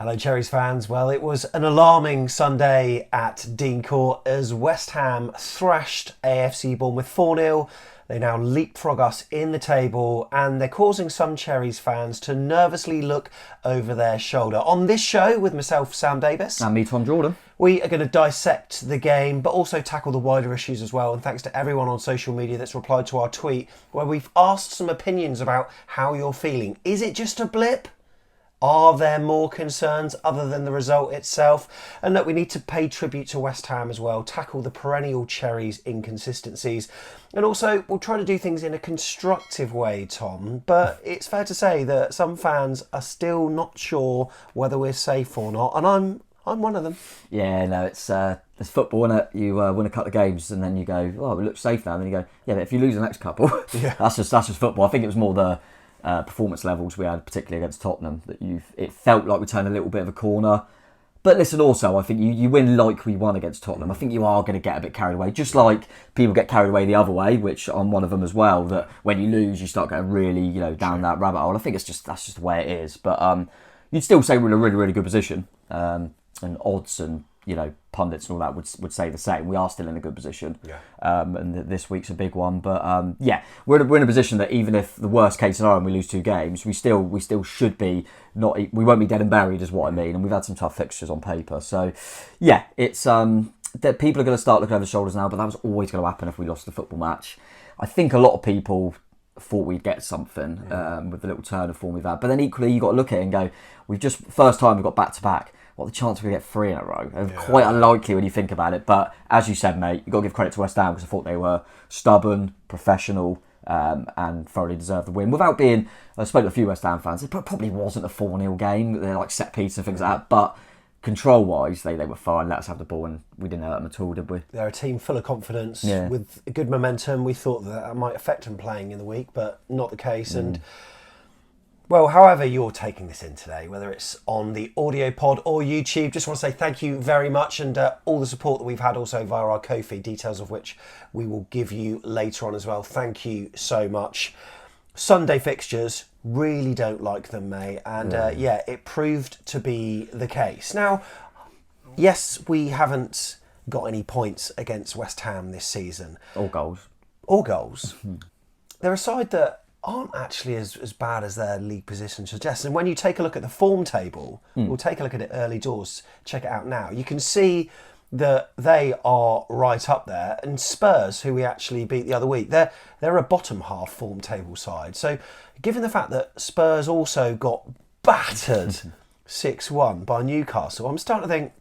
Hello, Cherries fans. Well, it was an alarming Sunday at Dean Court as West Ham thrashed AFC Bournemouth 4-0. They now leapfrog us in the table and they're causing some Cherries fans to nervously look over their shoulder. On this show, with myself, Sam Davis. And me, Tom Jordan. We are going to dissect the game, but also tackle the wider issues as well. And thanks to everyone on social media that's replied to our tweet, where we've asked some opinions about how you're feeling. Is it just a blip? Are there more concerns other than the result itself? And look, we need to pay tribute to West Ham as well, tackle the perennial Cherries inconsistencies. And also, we'll try to do things in a constructive way, Tom. But it's fair to say that some fans are still not sure whether we're safe or not. And I'm one of them. Yeah, no, it's football, isn't it? You win a couple of games and then you go, oh, we look safe now. And then you go, yeah, but if you lose the next couple, that's just football. I think it was more the performance levels we had, particularly against Tottenham, that it felt like we turned a little bit of a corner. But listen, also, I think you win like we won against Tottenham. I think you are going to get a bit carried away, just like people get carried away the other way, which I'm one of them as well. That when you lose, you start getting really, down that rabbit hole. I think that's just the way it is. But you'd still say we're in a really, really good position, and odds and pundits and all that would say the same. We are still in a good position, and this week's a big one. But we're in a position that even if the worst case scenario and we lose 2 games, we still should be not. We won't be dead and buried, is what I mean. And we've had some tough fixtures on paper, so yeah, it's that people are going to start looking over their shoulders now. But that was always going to happen if we lost the football match. I think a lot of people thought we'd get something with the little turn of form we've had. But then equally, you got to look at it and go, first time we've got back to back. What the chance we get 3 in a row? Quite unlikely when you think about it. But as you said, mate, you've got to give credit to West Ham because I thought they were stubborn, professional, and thoroughly deserved the win. Without being, I spoke to a few West Ham fans, it probably wasn't a 4-0 game. They're like set piece and things like that. But control-wise, they were fine. Let us have the ball and we didn't hurt them at all, did we? They're a team full of confidence with good momentum. We thought that might affect them playing in the week, but not the case. And well, however you're taking this in today, whether it's on the audio pod or YouTube, just want to say thank you very much and all the support that we've had also via our Ko-fi, details of which we will give you later on as well. Thank you so much. Sunday fixtures, really don't like them, mate. And it proved to be the case. Now, yes, we haven't got any points against West Ham this season. All goals. They're a side that aren't actually as bad as their league position suggests. And when you take a look at the form table, we'll take a look at it early doors, check it out now, you can see that they are right up there. And Spurs, who we actually beat the other week, they're a bottom half form table side. So given the fact that Spurs also got battered 6-1 by Newcastle, I'm starting to think,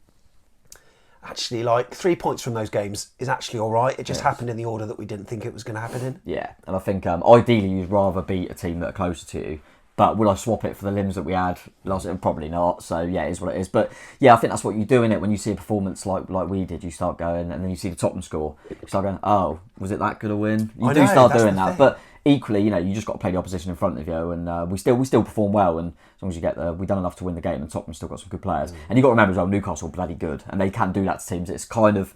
actually, 3 points from those games is actually all right. It just happened in the order that we didn't think it was going to happen in. Yeah, and I think ideally you'd rather beat a team that are closer to you. But would I swap it for the limbs that we had last year? Probably not. So yeah, it is what it is. But yeah, I think that's what you do in it when you see a performance like we did. You start going, and then you see the Tottenham score. You start going, oh, was it that good a win? You do start doing that. But equally, you just got to play the opposition in front of you, and we still perform well. And as long as you get there, we've done enough to win the game, and Tottenham still got some good players. And you got to remember as well, Newcastle are bloody good, and they can do that to teams. It's kind of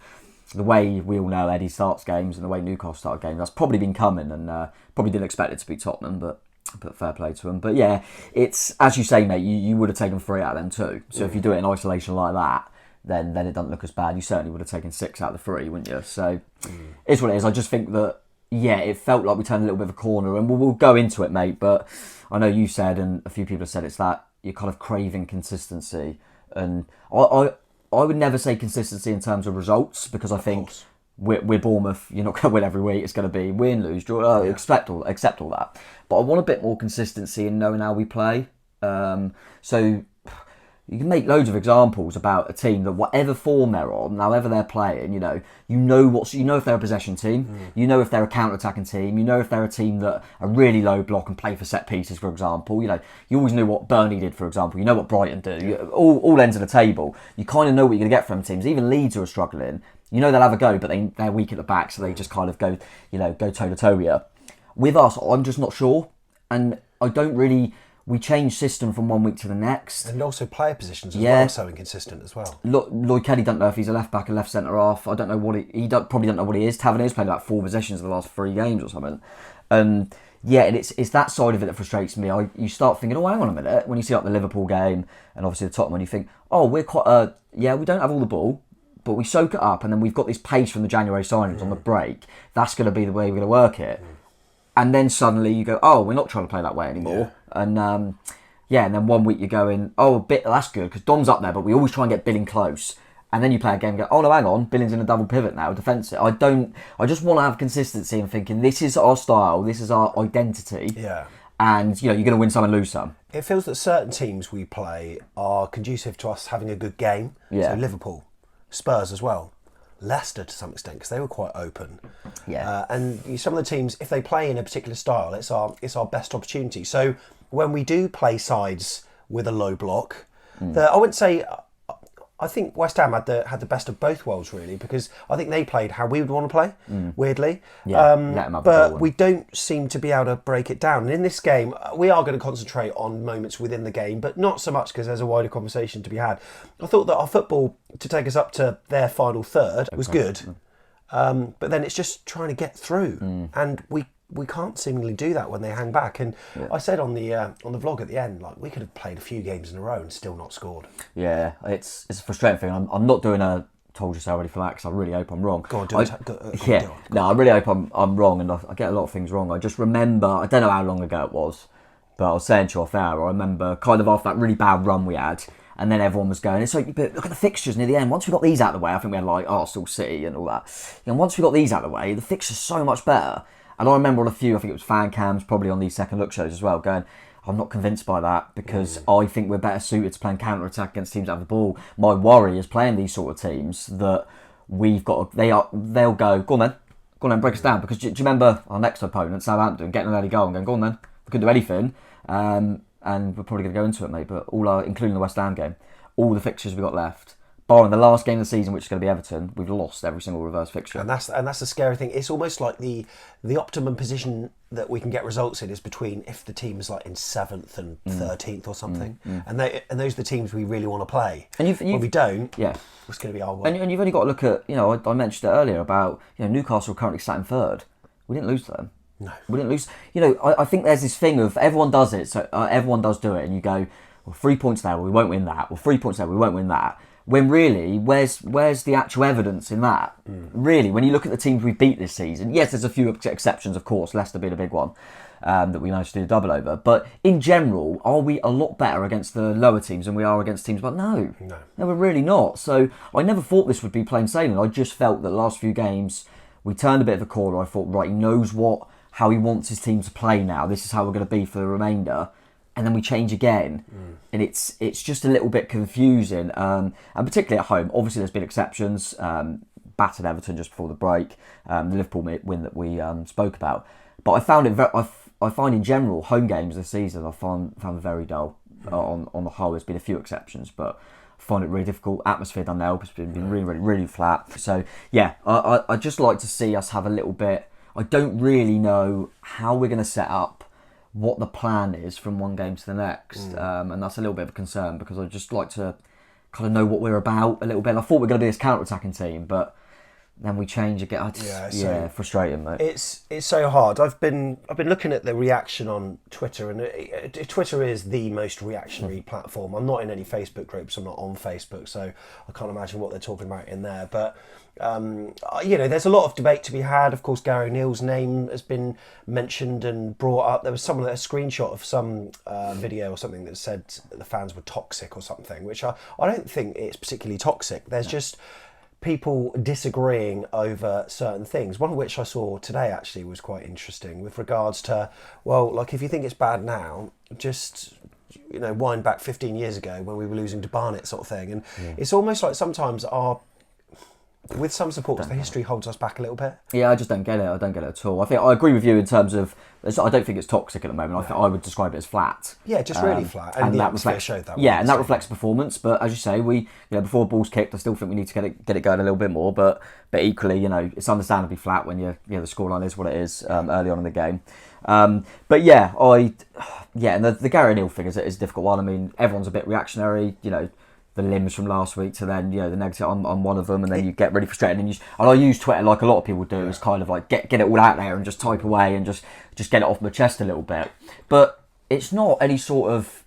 the way we all know Eddie starts games and the way Newcastle start games. That's probably been coming, and probably didn't expect it to beat Tottenham, but fair play to them. But yeah, it's as you say, mate. You would have taken 3 out of them too. So if you do it in isolation like that, then it doesn't look as bad. You certainly would have taken 6 out of the 3, wouldn't you? So it's what it is. I just think that it felt like we turned a little bit of a corner, and we'll go into it, mate. But I know you said, and a few people have said, it's that you're kind of craving consistency, and I would never say consistency in terms of results because I think we're Bournemouth. You're not going to win every week. It's going to be win, lose, draw. Accept all that. But I want a bit more consistency in knowing how we play. So you can make loads of examples about a team that whatever form they're on, however they're playing, you know if they're a possession team, you know if they're a counter-attacking team, you know if they're a team that are really low block and play for set pieces, for example. You always knew what Burnley did, for example. You know what Brighton do. All ends of the table. You kind of know what you're going to get from teams. Even Leeds who are struggling, you know they'll have a go, but they're weak at the back, so they just kind of go toe-to-toe with you. With us, I'm just not sure, and I don't really. We change system from one week to the next. And also player positions as well, so inconsistent as well. Lloyd Kelly don't know if he's a left back, a left centre half. I don't know what he probably don't know what he is. Tavernier's played about 4 possessions in the last 3 games or something. And Yeah, and it's that side of it that frustrates me. You start thinking, oh, hang on a minute, when you see like the Liverpool game and obviously the Tottenham one, you think, oh, we're quite, we don't have all the ball, but we soak it up, and then we've got this pace from the January signings on the break. That's going to be the way we're going to work it. And then suddenly you go, oh, we're not trying to play that way anymore. Yeah. And then 1 week you're going, oh, that's good, because Dom's up there, but we always try and get Billing close. And then you play a game and go, oh no, hang on, Billing's in a double pivot now, defensive. I just want to have consistency and thinking, this is our style, this is our identity. Yeah. And, you're going to win some and lose some. It feels that certain teams we play are conducive to us having a good game. Yeah. So Liverpool, Spurs as well. Leicester to some extent, because they were quite open. Yeah. And some of the teams, if they play in a particular style, it's our best opportunity. So when we do play sides with a low block, I wouldn't say... I think West Ham had the best of both worlds, really, because I think they played how we would want to play, weirdly. Yeah, but we don't seem to be able to break it down. And in this game, we are going to concentrate on moments within the game, but not so much because there's a wider conversation to be had. I thought that our football, to take us up to their final third, was good. But then it's just trying to get through. And we can't seemingly do that when they hang back. And I said on the vlog at the end, like, we could have played a few games in a row and still not scored. Yeah, it's a frustrating thing. I'm not doing a told you so already for that, because I really hope I'm wrong. Go on, do it. I really hope I'm wrong, and I get a lot of things wrong. I just remember, I don't know how long ago it was, but I was saying to you off air, I remember kind of after that really bad run we had, and then everyone was going, it's like, but look at the fixtures near the end. Once we got these out of the way, I think we had like Arsenal, City and all that. And once we got these out of the way, the fixtures so much better. And I remember on a few, I think it was fan cams, probably on these second look shows as well, going, I'm not convinced by that, because I think we're better suited to playing counter-attack against teams that have the ball. My worry is playing these sort of teams that they'll go on then, break us down. Because do you remember our next opponent, Southampton, getting an early goal and going, go on then, we couldn't do anything. And we're probably going to go into it, mate, but including the West Ham game, all the fixtures we got left, barring the last game of the season, which is going to be Everton, we've lost every single reverse fixture. And that's the scary thing. It's almost like the optimum position that we can get results in is between, if the team is like in 7th and 13th or something, and those are the teams we really want to play. And when we don't, it's going to be our way. And you've only got to look at, I mentioned it earlier about, Newcastle currently sat in 3rd. We didn't lose to them. No. We didn't lose. I think there's this thing of everyone does it, so everyone does do it, and you go, well, 3 points there, we won't win that. Well, 3 points there, we won't win that. When really, where's the actual evidence in that? Really, when you look at the teams we beat this season, yes, there's a few exceptions, of course, Leicester being a big one, that we managed to do a double over. But in general, are we a lot better against the lower teams than we are against teams? But no, we're really not. So I never thought this would be plain sailing. I just felt that the last few games, we turned a bit of a corner. I thought, right, he knows how he wants his team to play now. This is how we're going to be for the remainder. And then we change again, and it's just a little bit confusing, and particularly at home. Obviously, there's been exceptions. Battered Everton just before the break, the Liverpool win that we spoke about. But I found I find in general home games this season I found very dull. On the whole, there's been a few exceptions, but I find it really difficult. Atmosphere down there has been really, really, really flat. So yeah, I just like to see us have a little bit. I don't really know how we're going to set up what the plan is from one game to the next, and that's a little bit of a concern, because I'd just like to kind of know what we're about a little bit. I thought we were going to be this counter-attacking team, but then we change again. Frustrating, mate. It's so hard. I've been looking at the reaction on Twitter, and Twitter is the most reactionary platform. I'm not in any Facebook groups. I'm not on Facebook, so I can't imagine what they're talking about in there. But there's a lot of debate to be had. Of course, Gary O'Neill's name has been mentioned and brought up. There was a screenshot of some video or something that said the fans were toxic or something, which I don't think it's particularly toxic. There's just people disagreeing over certain things. One of which I saw today actually was quite interesting with regards to, well, like, if you think it's bad now, just wind back 15 years ago when we were losing to Barnet, sort of thing. And it's almost like sometimes with some supporters, the history holds us back a little bit. Yeah, I just don't get it. I don't get it at all. I think I agree with you in terms of, I don't think it's toxic at the moment. I think I would describe it as flat. Yeah, just really flat. And the atmosphere showed that. Yeah, and that reflects performance. But as you say, before ball's kicked, I still think we need to get it going a little bit more. But equally, it's understandably flat when the scoreline is what it is early on in the game. And the Gary O'Neill thing is a difficult one. I mean, everyone's a bit reactionary. the limbs from last week to then, the negative on one of them, and then you get really frustrated. And I use Twitter like a lot of people do, is kind of like get it all out there and just type away and just get it off my chest a little bit. But it's not any sort of,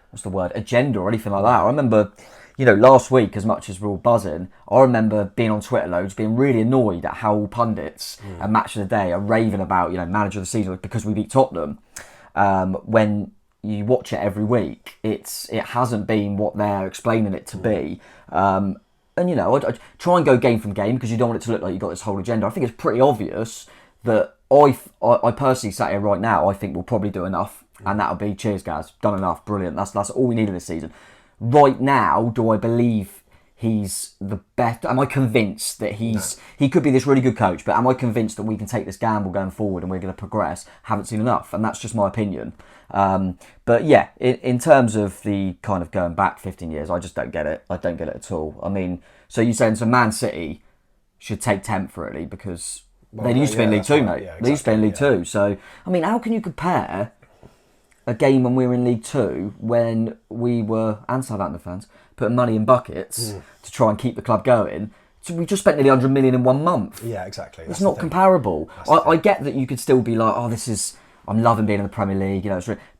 what's the word, agenda or anything like that. I remember, last week, as much as we're all buzzing, I remember being on Twitter loads, being really annoyed at how all pundits at Match of the Day are raving about, manager of the season because we beat Tottenham. When you watch it every week, it hasn't been what they're explaining it to be. And I try and go game from game because you don't want it to look like you've got this whole agenda. I think it's pretty obvious that I personally sat here right now, I think we'll probably do enough, and that'll be cheers, guys, done enough, brilliant. That's all we needed this season. Right now, do I believe he's the best? Am I convinced that he could be this really good coach, but am I convinced that we can take this gamble going forward and we're going to progress? Haven't seen enough, and that's just my opinion. But yeah, in terms of the kind of going back 15 years, I just don't get it. I don't get it at all. I mean, so you're saying Man City should take 10th really because they used to be in League Two, mate. Yeah, exactly, they used to be in League Two. So, I mean, how can you compare a game when we were in League Two when we were, and Southampton fans, putting money in buckets to try and keep the club going? So we just spent nearly 100 million in 1 month. Yeah, exactly. It's not comparable. I get that you could still be like, I'm loving being in the Premier League,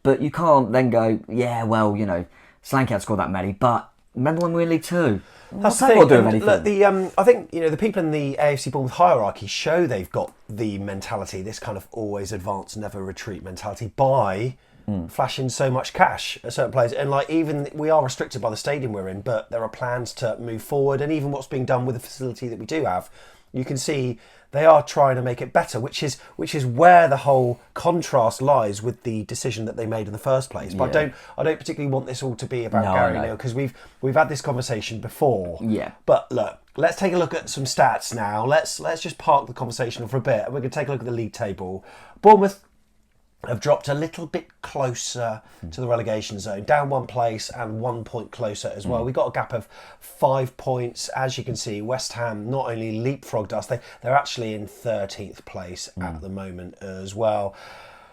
but you can't then go, Solanke had scored that many, but remember when we were in League Two? That's the thing. Look, I think the people in the AFC Bournemouth hierarchy show they've got the mentality, this kind of always advance, never retreat mentality, by flashing so much cash at certain players. And even we are restricted by the stadium we're in, but there are plans to move forward. And even what's being done with the facility that we do have, you can see they are trying to make it better, which is where the whole contrast lies with the decision that they made in the first place. But I don't particularly want this all to be about Gary Neal, because we've had this conversation before. Yeah. But look, let's take a look at some stats now. Let's just park the conversation for a bit, and we're going to take a look at the league table. Bournemouth have dropped a little bit closer to the relegation zone, down 1 place and 1 point closer as well. We've got a gap of 5 points. As you can see, West Ham not only leapfrogged us, they're actually in 13th place at the moment as well.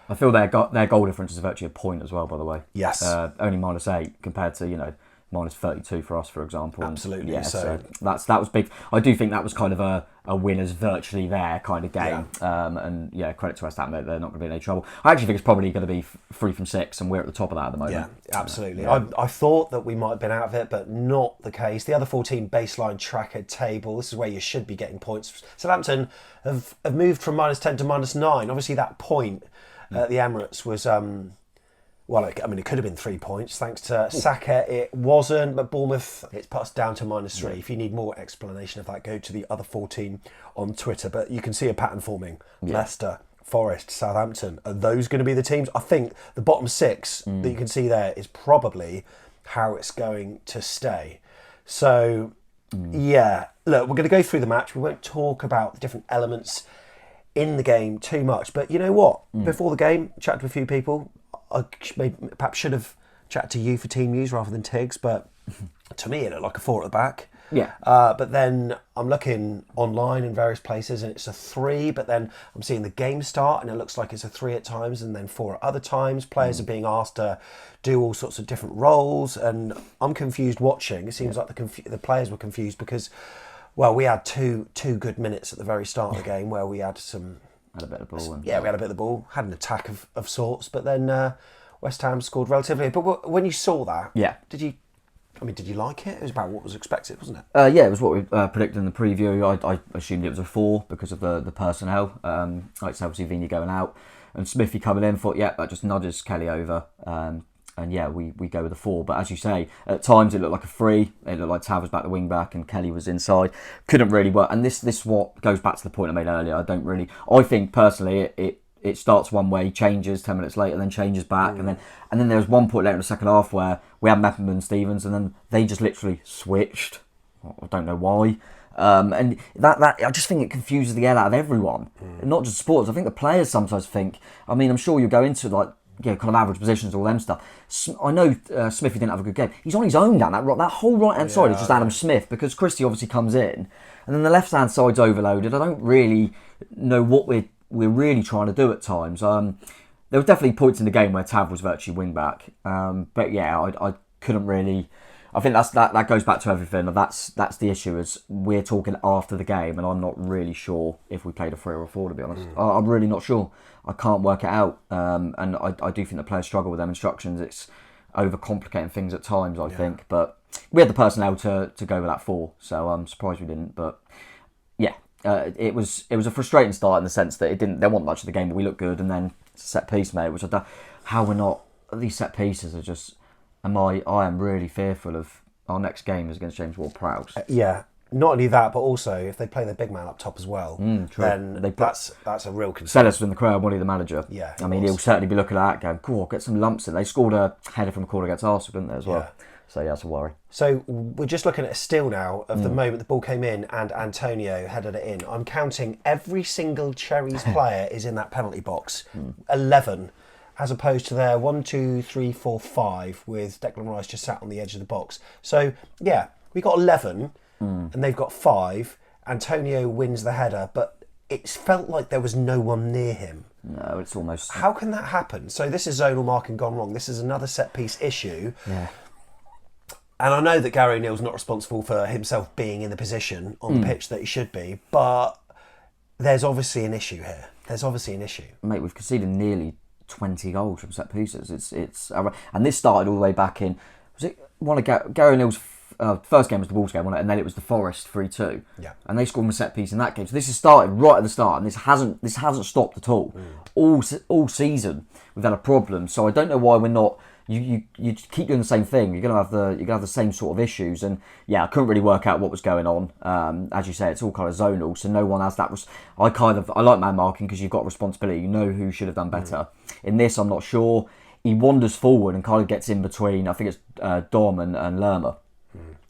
I feel their goal difference is virtually a point as well, by the way. Yes. Only -8 compared to, -32 for us, for example. Absolutely. Yeah, so that was big. I do think that was kind of a winners virtually there kind of game. And credit to West Ham, they're not going to be in any trouble. I actually think it's probably going to be 3 from 6, and we're at the top of that at the moment. Yeah, absolutely. Yeah. I thought that we might have been out of it, but not the case. The other 14 baseline tracker table, this is where you should be getting points. Southampton have moved from -10 to -9. Obviously, that point at the Emirates was... it could have been 3 points thanks to Saka. It wasn't, but Bournemouth, it's put us down to -3. If you need more explanation of that, go to the other 14 on Twitter. But you can see a pattern forming. Leicester, Forest, Southampton. Are those going to be the teams? I think the bottom 6 that you can see there is probably how it's going to stay. So, look, we're going to go through the match. We won't talk about the different elements in the game too much. But you know what? Before the game, chat to a few people. I perhaps should have chatted to you for team news rather than Tiggs, but to me it looked like a 4 at the back. Yeah. But then I'm looking online in various places and it's a 3, but then I'm seeing the game start and it looks like it's a 3 at times and then 4 at other times. Players are being asked to do all sorts of different roles, and I'm confused watching. It seems like the players were confused because, we had two good minutes at the very start of the game where we had some... Had a bit of ball. We had a bit of the ball, had an attack of sorts, but then West Ham scored relatively. But when you saw that, did you like it? It was about what was expected, wasn't it? It was what we predicted in the preview. I assumed it was a 4 because of the personnel. Like obviously Vini going out and Smithy coming in. Thought, that just nudges Kelly over. And we go with a 4. But as you say, at times it looked like a 3. It looked like Tav was back the wing back and Kelly was inside. Couldn't really work. And this what goes back to the point I made earlier. I think personally it starts one way, changes 10 minutes later, then changes back, and then there was one point later in the second half where we had Mepham and Stevens, and then they just literally switched. I don't know why. And that I just think it confuses the hell out of everyone, not just supporters. I think the players sometimes think. I mean, I'm sure you go into kind of average positions, all them stuff. I know Smithy didn't have a good game. He's on his own down that whole right hand side is just Adam Smith, because Christie obviously comes in, and then the left hand side's overloaded. I don't really know what we're really trying to do at times. There were definitely points in the game where Tav was virtually wing back, but I couldn't really. I think that goes back to everything. That's the issue, is we're talking after the game, and I'm not really sure if we played a 3 or a 4, to be honest. I'm really not sure. I can't work it out. And I do think the players struggle with them instructions. It's overcomplicating things at times, I think. But we had the personnel to go with that 4, so I'm surprised we didn't. But yeah, it was a frustrating start in the sense that there wasn't much of the game, but we looked good, and then set piece, mate, which I don't. How we're not. These set pieces are just. I am really fearful of our next game is against James Ward-Prowse. Yeah, not only that, but also if they play their big man up top as well, then that's a real concern. Sellis in the crowd, Wally the manager. Yeah, I mean, he'll certainly be looking at that going, cool, get some lumps in. They scored a header from a corner against Arsenal, didn't they, as well? Yeah. So yeah, that's a worry. So we're just looking at a still now of the moment the ball came in and Antonio headed it in. I'm counting every single Cherries player is in that penalty box. 11. As opposed to their 1, 2, 3, 4, 5 with Declan Rice just sat on the edge of the box. So, yeah, we got 11 and they've got 5. Antonio wins the header, but it felt like there was no one near him. No, it's almost... How can that happen? So this is zonal marking gone wrong. This is another set-piece issue. Yeah. And I know that Gary O'Neill's not responsible for himself being in the position on the pitch that he should be, but there's obviously an issue here. Mate, we've conceded nearly 20 goals from set pieces. It's and this started all the way back in. Was it one of Gary O'Neill's first game was the Wolves game, wasn't it? And then it was the Forest 3-2. Yeah. And they scored from a set piece in that game. So this has started right at the start, and this hasn't stopped at all. All season we've had a problem. So I don't know why we're not. You keep doing the same thing. You're gonna have the same sort of issues, and yeah, I couldn't really work out what was going on. As you say, it's all kind of zonal, so no one has that. I like man marking because you've got responsibility. You know who should have done better. In this, I'm not sure. He wanders forward and kind of gets in between. I think it's Dom and Lerma.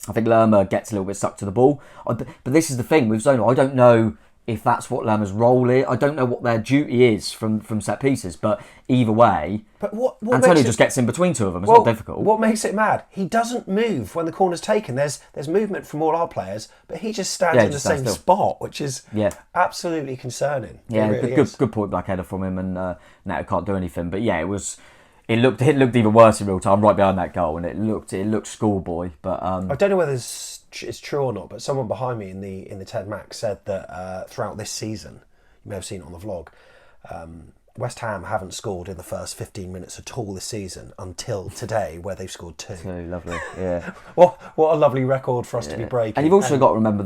I think Lerma gets a little bit stuck to the ball. But this is the thing with zonal. I don't know if that's what Lerma's role is. I don't know what their duty is from set pieces, but either way, what Antonio just gets in between two of them. It's not difficult. What makes it mad? He doesn't move when the corner's taken. There's movement from all our players, but he just stands in the same spot, which is absolutely concerning. Yeah, really good point, Blackheader from him, and now can't do anything. But yeah, it looked even worse in real time, right behind that goal, and it looked schoolboy. But I don't know whether it's true or not, but someone behind me in the TED Max said that throughout this season, you may have seen it on the vlog, West Ham haven't scored in the first 15 minutes at all this season until today, where they've scored 2. So lovely, yeah. What a lovely record for us to be breaking. And you've also got to remember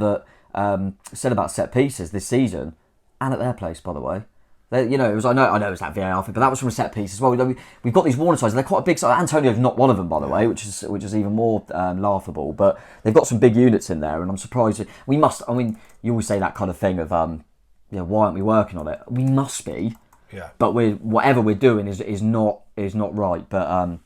that said about set pieces this season, and at their place, by the way. I know it was that VAR thing, but that was from a set piece as well. We've got these Warner sides, and they're quite a big side. Antonio's not one of them, by the way, which is even more laughable. But they've got some big units in there, and I'm surprised. We must. I mean, you always say that kind of thing of, why aren't we working on it? We must be. Yeah. But whatever we're doing is not right. But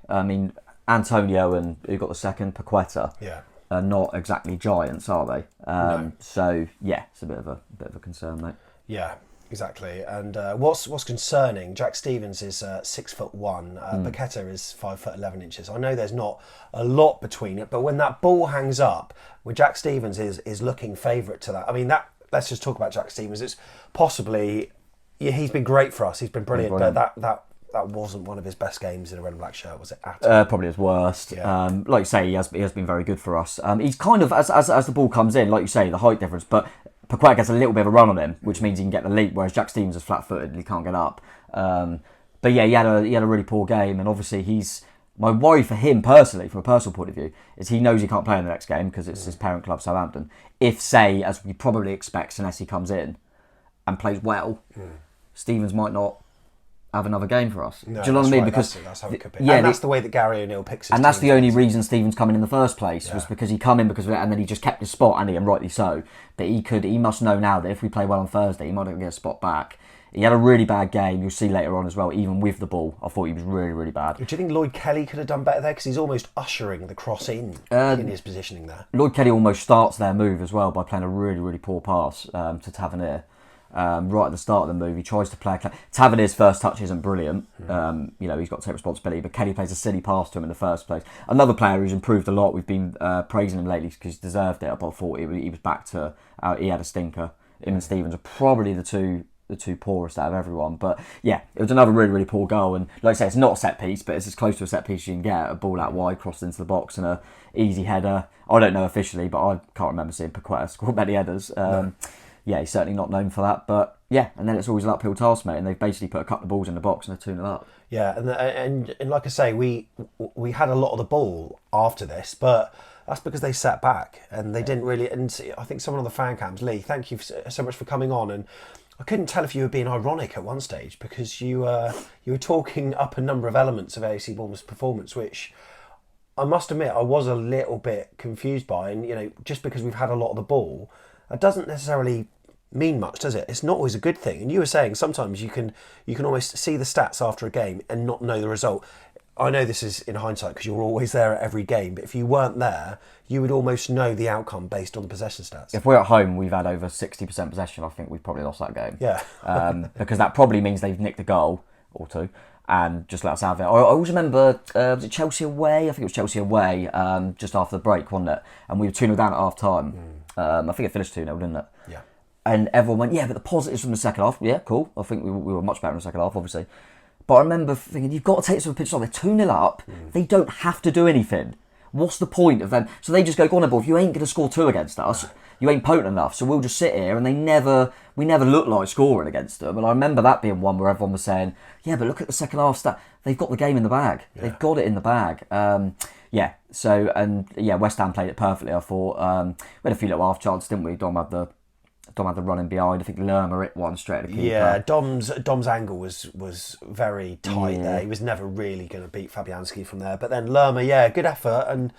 I mean, Antonio and who got the second, Paqueta. Yeah. Are not exactly giants, are they? No. So yeah, it's a bit of a concern, mate. Yeah. Exactly, and what's concerning? Jack Stevens is 6'1", Paqueta is 5'11". I know there's not a lot between it, but when that ball hangs up, when Jack Stevens is looking favourite to that. I mean, let's just talk about Jack Stevens. It's possibly he's been great for us. He's been brilliant, but that wasn't one of his best games in a red and black shirt, was it? Probably his worst. Yeah. Like you say, he has been very good for us. He's kind of as the ball comes in, like you say, the height difference, but Paqueta gets a little bit of a run on him, which means he can get the leap, whereas Jack Stevens is flat-footed and he can't get up. But yeah, he had a really poor game, and obviously my worry for him personally, from a personal point of view, is he knows he can't play in the next game because it's his parent club, Southampton. If, say, as we probably expect, Senesi comes in and plays well, Stevens might not have another game for us. No, do you know what I mean? Right. Because that's how it could be. Yeah, and that's the way that Gary O'Neill picks his and that's teams. The only reason Stevens come in the first place was because he come in and then he just kept his spot, and rightly so. But he must know now that if we play well on Thursday, he might not get a spot back. He had a really bad game. You'll see later on as well. Even with the ball, I thought he was really, really bad. Do you think Lloyd Kelly could have done better there? Because he's almost ushering the cross in his positioning there. Lloyd Kelly almost starts their move as well by playing a really, really poor pass to Tavernier. Right at the start of the move, he tries to play. Tavernier's first touch isn't brilliant. He's got to take responsibility, but Kelly plays a silly pass to him in the first place. Another player who's improved a lot. We've been praising him lately because he deserved it. I thought he was back to. He had a stinker. Him and Stevens are probably the two the two poorest out of everyone. But yeah, it was another really, really poor goal. And like I say, it's not a set piece, but it's as close to a set piece as you can get. A ball out wide, crossed into the box, and a easy header. I don't know officially, but I can't remember seeing Paqueta score many headers. Yeah, he's certainly not known for that. But yeah, and then it's always an uphill task, mate. And they've basically put a couple of balls in the box and they're 2-0 up. Yeah, and like I say, we had a lot of the ball after this, but that's because they sat back and they didn't really. And I think someone on the fan cams, Lee, thank you so much for coming on. And I couldn't tell if you were being ironic at one stage because you were talking up a number of elements of AFC Bournemouth's performance, which I must admit I was a little bit confused by. And just because we've had a lot of the ball, that doesn't necessarily mean much, does it? It's not always a good thing. And you were saying sometimes you can almost see the stats after a game and not know the result. I know this is in hindsight because you're always there at every game, but if you weren't there, you would almost know the outcome based on the possession stats. If we're at home, we've had over 60% possession. I think we've probably lost that game. Yeah. Because that probably means they've nicked a goal or two and just let us have it. I always remember, was it Chelsea away? I think it was Chelsea away just after the break, wasn't it? And we were 2-0 down at half time. I think it finished 2-0, didn't it? Yeah. And everyone went, yeah, but the positives from the second half, yeah, cool. I think we were much better in the second half, obviously. But I remember thinking, you've got to take some pictures. They're 2-0 up. They don't have to do anything. What's the point of them? So they just go on, then, if you ain't going to score 2 against us, you ain't potent enough. So we'll just sit here, and we never look like scoring against them. And I remember that being one where everyone was saying, yeah, but look at the second half stat. They've got the game in the bag. Yeah. They've got it in the bag. West Ham played it perfectly, I thought. We had a few little half chances, didn't we? Dom had the running behind. I think Lerma hit one straight at the keeper. Yeah, Dom's angle was very tight there. He was never really going to beat Fabianski from there. But then Lerma, good effort. And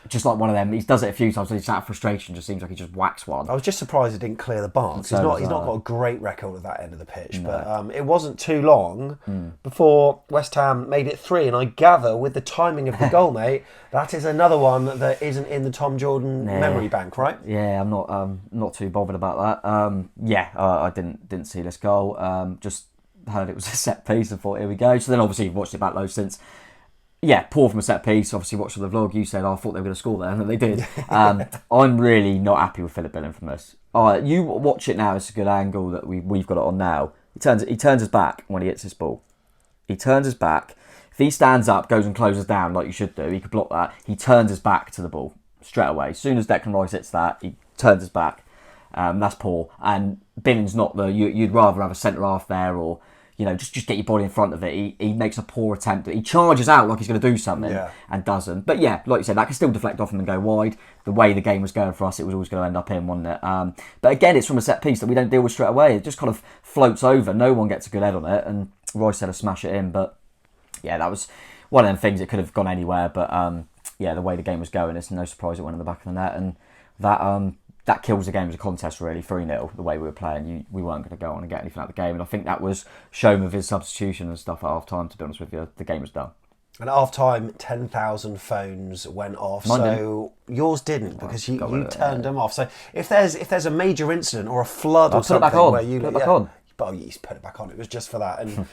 just like one of them, he does it a few times, so he's out of frustration, just seems like he just whacks one. I was just surprised he didn't clear the bar. He's not got a great record at that end of the pitch. No. But it wasn't too long before West Ham made it 3. And I gather, with the timing of the goal, mate, that is another one that isn't in the Tom Jordan memory bank, right? Yeah, I'm not too bothered about that. I didn't see this goal. Just heard it was a set piece and thought, here we go. So then obviously you've watched it back loads since. Yeah, poor from a set piece. Obviously, watching the vlog, you said, I thought they were going to score there, and they did. I'm really not happy with Philip Billing from this. You watch it now, it's a good angle that we've got it on now. He turns his back when he hits this ball. He turns his back. If he stands up, goes and closes down like you should do, he could block that. He turns his back to the ball straight away. As soon as Declan Rice hits that, he turns his back. That's poor. And Billing's not you'd rather have a centre half there or just get your body in front of it. He makes a poor attempt. He charges out like he's going to do something and doesn't. But yeah, like you said, that can still deflect off him and go wide. The way the game was going for us, it was always going to end up in, wasn't it? But again, it's from a set piece that we don't deal with straight away. It just kind of floats over. No one gets a good head on it. And Royce had to smash it in. But yeah, that was one of them things. It could have gone anywhere. But the way the game was going, it's no surprise it went in the back of the net. And that kills the game as a contest, really. 3-0, the way we were playing. We weren't going to go on and get anything out of the game. And I think that was shown with his substitution and stuff at half-time, to be honest with you. The game was done. And at half-time, 10,000 phones went off. Mine so yours didn't, because you turned them off. So if there's a major incident or a flood or something where you... Put it back on. But you put it back on. It was just for that. And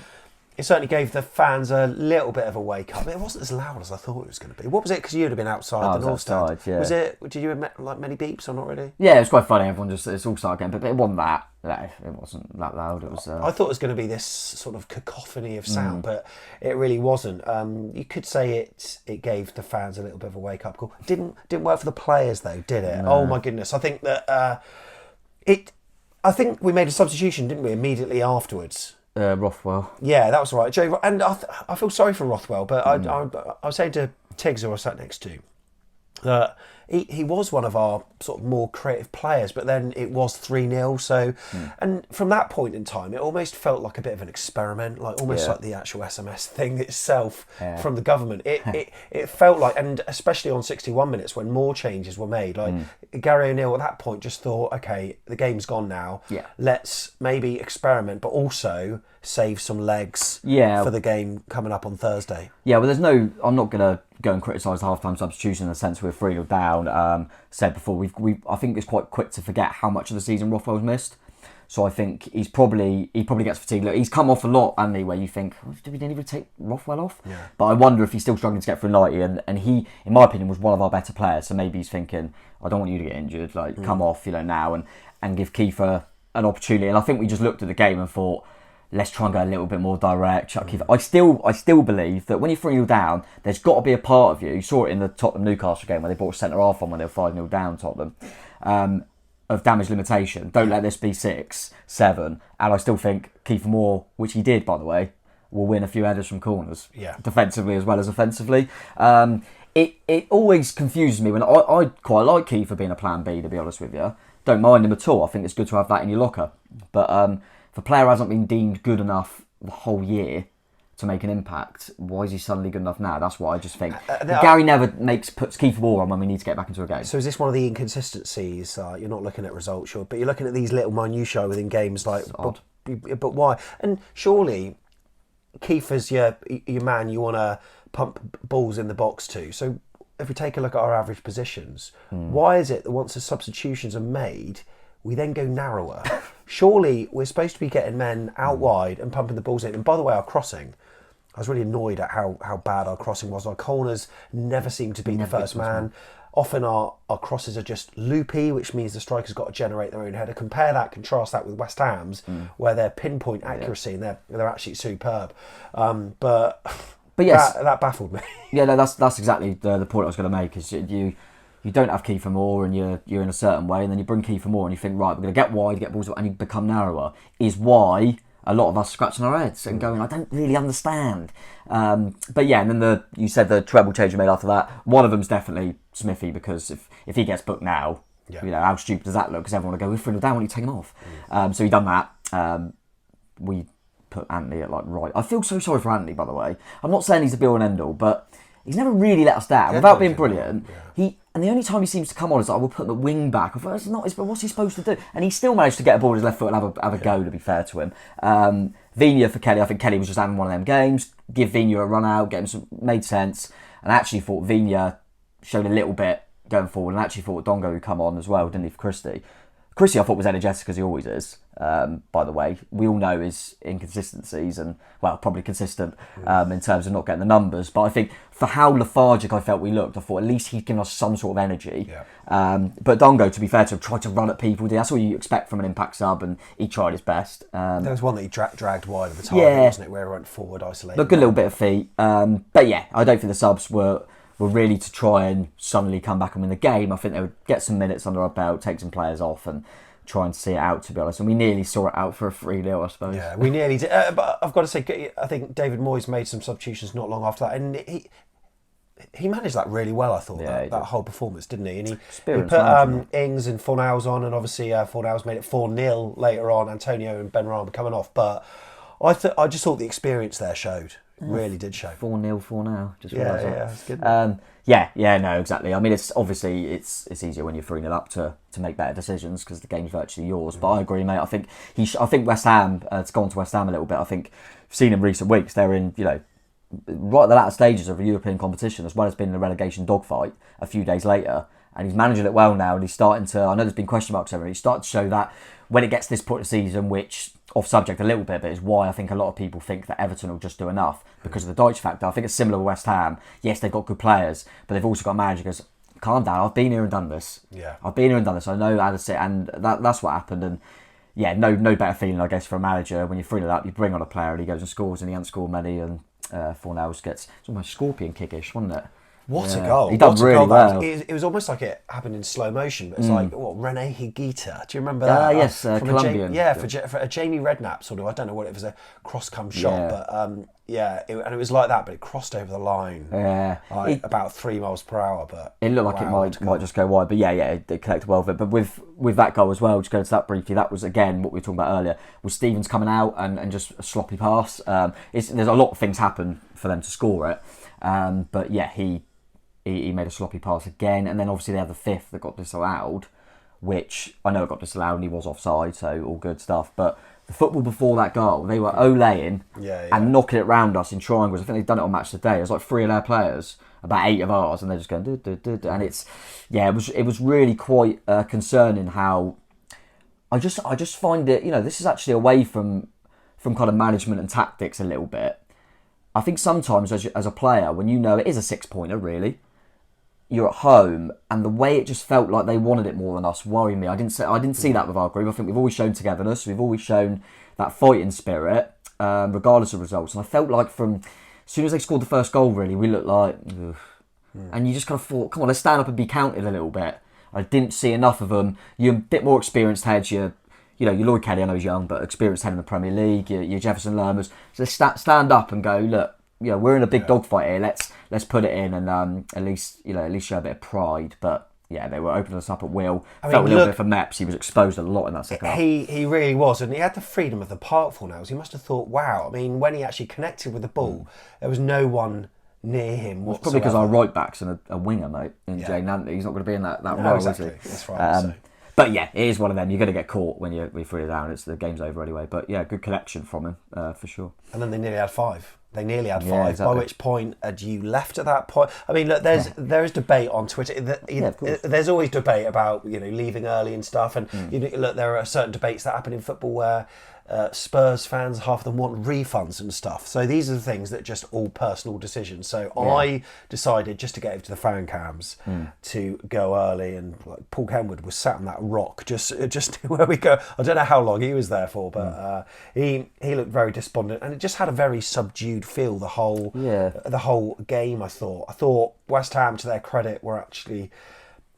it certainly gave the fans a little bit of a wake up. It wasn't as loud as I thought it was going to be. What was it? Because you'd have been outside the North Stand. Yeah. Was it? Did you have like many beeps or not really? Yeah, it was quite funny. Everyone it's all started again, but it wasn't that. No, it wasn't that loud. It was. I thought it was going to be this sort of cacophony of sound, but it really wasn't. You could say it gave the fans a little bit of a wake up call. Didn't work for the players though, did it? No. Oh my goodness! I think that I think we made a substitution, didn't we? Immediately afterwards. Rothwell. Yeah, that was right. Joe, and I feel sorry for Rothwell, but I was saying to Tiggs, who I sat next to, that he was one of our sort of more creative players, but then it was 3-0. So, and from that point in time, it almost felt like a bit of an experiment, like almost like the actual SMS thing itself from the government. It felt like, and especially on 61 minutes when more changes were made, like Gary O'Neill at that point just thought, okay, the game's gone now. Yeah. Let's maybe experiment, but also save some legs for the game coming up on Thursday. Yeah, well, I'm not going to go and criticise the half-time substitution in the sense we're 3-0 down. Said before, I think it's quite quick to forget how much of the season Rothwell's missed. So I think he probably gets fatigued. Look, he's come off a lot, hasn't he, where you think, did we didn't even take Rothwell off? Yeah. But I wonder if he's still struggling to get through 90, and he, in my opinion, was one of our better players. So maybe he's thinking, I don't want you to get injured, come off, now, and give Kiefer an opportunity, and I think we just looked at the game and thought, let's try and go a little bit more direct. I still believe that when you're 3-0 down, there's got to be a part of you. You saw it in the Tottenham Newcastle game where they brought a centre half on when they were 5-0 down, Tottenham, of damage limitation. Don't let this be 6, 7. And I still think Kiefer Moore, which he did by the way, will win a few headers from corners, defensively as well as offensively. It always confuses me when I quite like Kiefer being a plan B, to be honest with you. Don't mind him at all. I think it's good to have that in your locker, but. If a player hasn't been deemed good enough the whole year to make an impact, why is he suddenly good enough now? That's what I just think. Gary never puts Kiefer Moore on when we need to get back into a game. So is this one of the inconsistencies? You're not looking at results, sure, but you're looking at these little minutiae within games. Like, but why? And surely Kiefer's your man you want to pump balls in the box to. So if we take a look at our average positions, why is it that once the substitutions are made, we then go narrower? Surely we're supposed to be getting men out wide and pumping the balls in. And by the way, our crossing, I was really annoyed at how bad our crossing was. Our corners never seem to be the first man. Often our crosses are just loopy, which means the striker's got to generate their own header. Contrast that with West Ham's, where their pinpoint accuracy and they're actually superb. But yes, that baffled me. Yeah, no, that's exactly the point I was going to make. Is you don't have Kiefer Moore and you're in a certain way, and then you bring Kiefer Moore and you think, right, we're going to get wide, get balls, and you become narrower, is why a lot of us scratching our heads and going, I don't really understand. But yeah, and then you said the treble change you made after that. One of them's definitely Smithy, because if he gets booked now, how stupid does that look? Because everyone will go, we're 3-0 down, when you take him off. So he done that. We put Anthony at right. I feel so sorry for Anthony, by the way. I'm not saying he's a be-all and end-all, but he's never really let us down without being brilliant. And the only time he seems to come on is we'll put the wing back. I thought, what's he supposed to do? And he still managed to get a ball with his left foot and have a go, to be fair to him. Vigna for Kelly, I think Kelly was just having one of them games. Give Vigna a run out, get him some, made sense. And I actually thought Vigna showed a little bit going forward, and actually thought Dongo would come on as well, didn't he, for Christie? Christie, I thought, was energetic, as he always is, by the way. We all know his inconsistencies and, well, probably consistent in terms of not getting the numbers. But I think for how lethargic I felt we looked, I thought at least he'd given us some sort of energy. But Dongo, to be fair to him, tried to run at people. That's what you expect from an impact sub, and he tried his best. There was one that he dragged wide of the target, wasn't it, where he went forward, isolated. A good little bit of feet. But yeah, I don't think the subs were really to try and suddenly come back and win the game. I think they would get some minutes under our belt, take some players off, and try and see it out, to be honest. And we nearly saw it out for a 3-0, I suppose. Yeah, we nearly did. But I've got to say, I think David Moyes made some substitutions not long after that, and he managed that really well, I thought, that whole performance, didn't he? And he put Ings and Fornals on, and obviously Fornals made it 4-0 later on. Antonio and Benrahma coming off. But I just thought the experience there showed. Really did show. 4-0 now. Just that's good. No, exactly. I mean, it's obviously it's easier when you're 3-0 up to make better decisions, because the game's virtually yours. But I agree, mate. I think West Ham, to go on to West Ham a little bit, I think we've seen in recent weeks, they're in, right at the latter stages of a European competition, as well as being in a relegation dogfight a few days later. And he's managing it well now, and he's starting to, I know there's been question marks over it, he's starting to show that when it gets to this point of the season, which, off subject a little bit, but is why I think a lot of people think that Everton will just do enough because of the Deutsch factor. I think it's similar with West Ham. Yes, they've got good players, but they've also got a manager who goes, calm down, I've been here and done this. I've been here and done this. I know how to sit, and that's what happened. And yeah, no better feeling, I guess, for a manager when you're 3-0 up, you bring on a player and he goes and scores, and he hasn't scored many, and Fornals gets, it's almost scorpion kickish, wasn't it? What a goal. He done really well. It was almost like it happened in slow motion, but it's like, Rene Higuita. Do you remember that? Yes, Colombian. For a Jamie Redknapp sort of, I don't know what it was, a cross-come shot, but and it was like that, but it crossed over the line about 3 miles per hour. But it looked like it might just go wide, but it collected well of it. But with that goal as well, just going to that briefly, that was again what we were talking about earlier, was Stevens coming out and just a sloppy pass. There's a lot of things happen for them to score it, but yeah, he made a sloppy pass again, and then obviously they had the fifth that got disallowed, which I know it got disallowed and he was offside, so all good stuff. But the football before that goal, they were olaying and knocking it round us in triangles. I think they've done it on Match Today. It was like 3 of their players, about 8 of ours, and they're just going and it was really quite concerning how I just find it, this is actually away from kind of management and tactics a little bit. I think sometimes as a player, when it is a 6-pointer really, you're at home, and the way it just felt like they wanted it more than us worried me. I didn't see that with our group. I think we've always shown togetherness. We've always shown that fighting spirit, regardless of results. And I felt like from as soon as they scored the first goal, really, we looked like, ugh. And you just kind of thought, come on, let's stand up and be counted a little bit. I didn't see enough of them. You're a bit more experienced heads. Your Lloyd Kelly, I know he's young, but experienced head in the Premier League. Your Jefferson Lermers. So stand up and go, look, we're in a big dogfight here. Let's put it in and at least show a bit of pride. But yeah, they were opening us up at will. Felt a little bit for Meps. He was exposed a lot in that second half. He really was, and he had the freedom of the park full nails. He must have thought, wow. I mean, when he actually connected with the ball, there was no one near him. It's probably because our right back's and a winger, mate, in Jay Nantley. He's not going to be in that role, exactly. is he? That's right. But yeah, it is one of them. You're going to get caught when you're 3 down. The game's over anyway. But yeah, good collection from him for sure. And then they nearly had 5. Yeah, exactly. By which point had you left at that point? I mean, look, there is debate on Twitter. There's always debate about leaving early and stuff. And look, there are certain debates that happen in football where Spurs fans, half of them want refunds and stuff. So these are the things that just all personal decisions. So I decided just to get over to the fan cams to go early, and Paul Kenwood was sat on that rock just where we go. I don't know how long he was there for, but he looked very despondent, and it just had a very subdued feel the whole game. I thought West Ham, to their credit, were actually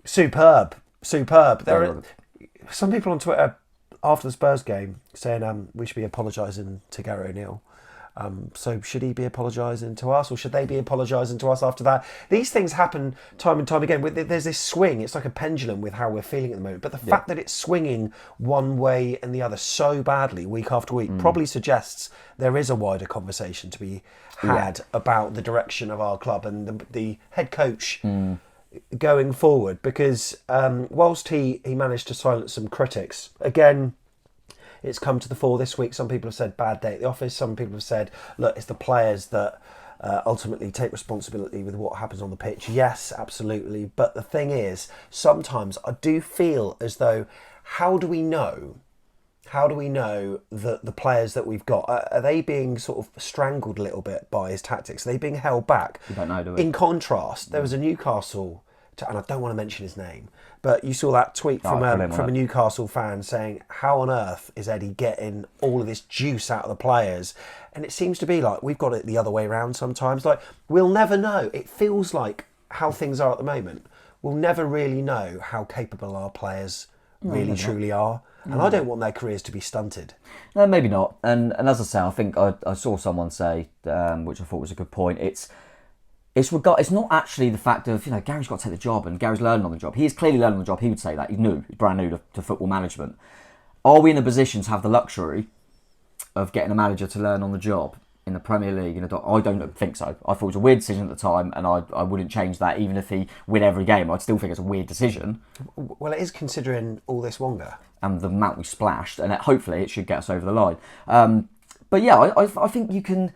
superb. There are some people on Twitter after the Spurs game saying we should be apologising to Gary O'Neill. So should he be apologising to us, or should they be apologising to us after that? These things happen time and time again. There's this swing. It's like a pendulum with how we're feeling at the moment. But the fact that it's swinging one way and the other so badly week after week probably suggests there is a wider conversation to be had about the direction of our club and the head coach going forward, because whilst he managed to silence some critics, again, it's come to the fore this week. Some people have said bad day at the office. Some people have said, look, it's the players that ultimately take responsibility with what happens on the pitch. Yes, absolutely. But the thing is, sometimes I do feel as though, how do we know that the players that we've got, are they being sort of strangled a little bit by his tactics? Are they being held back? We don't know, do we? In contrast, there was a Newcastle, and I don't want to mention his name, but you saw that tweet from a Newcastle fan saying, how on earth is Eddie getting all of this juice out of the players? And it seems to be like we've got it the other way around sometimes. Like, we'll never know. It feels like how things are at the moment. We'll never really know how capable our players really truly are. And I don't want their careers to be stunted. No, maybe not. And as I say, I think I saw someone say, which I thought was a good point, it's not actually the fact of, Gary's got to take the job and Gary's learning on the job. He is clearly learning on the job. He would say that. He's brand new to football management. Are we in a position to have the luxury of getting a manager to learn on the job in the Premier League? I don't think so. I thought it was a weird decision at the time, and I wouldn't change that even if he win every game. I'd still think it's a weird decision. Well, it is, considering all this Wonga. And the amount we splashed, and hopefully it should get us over the line. But yeah, I think you can...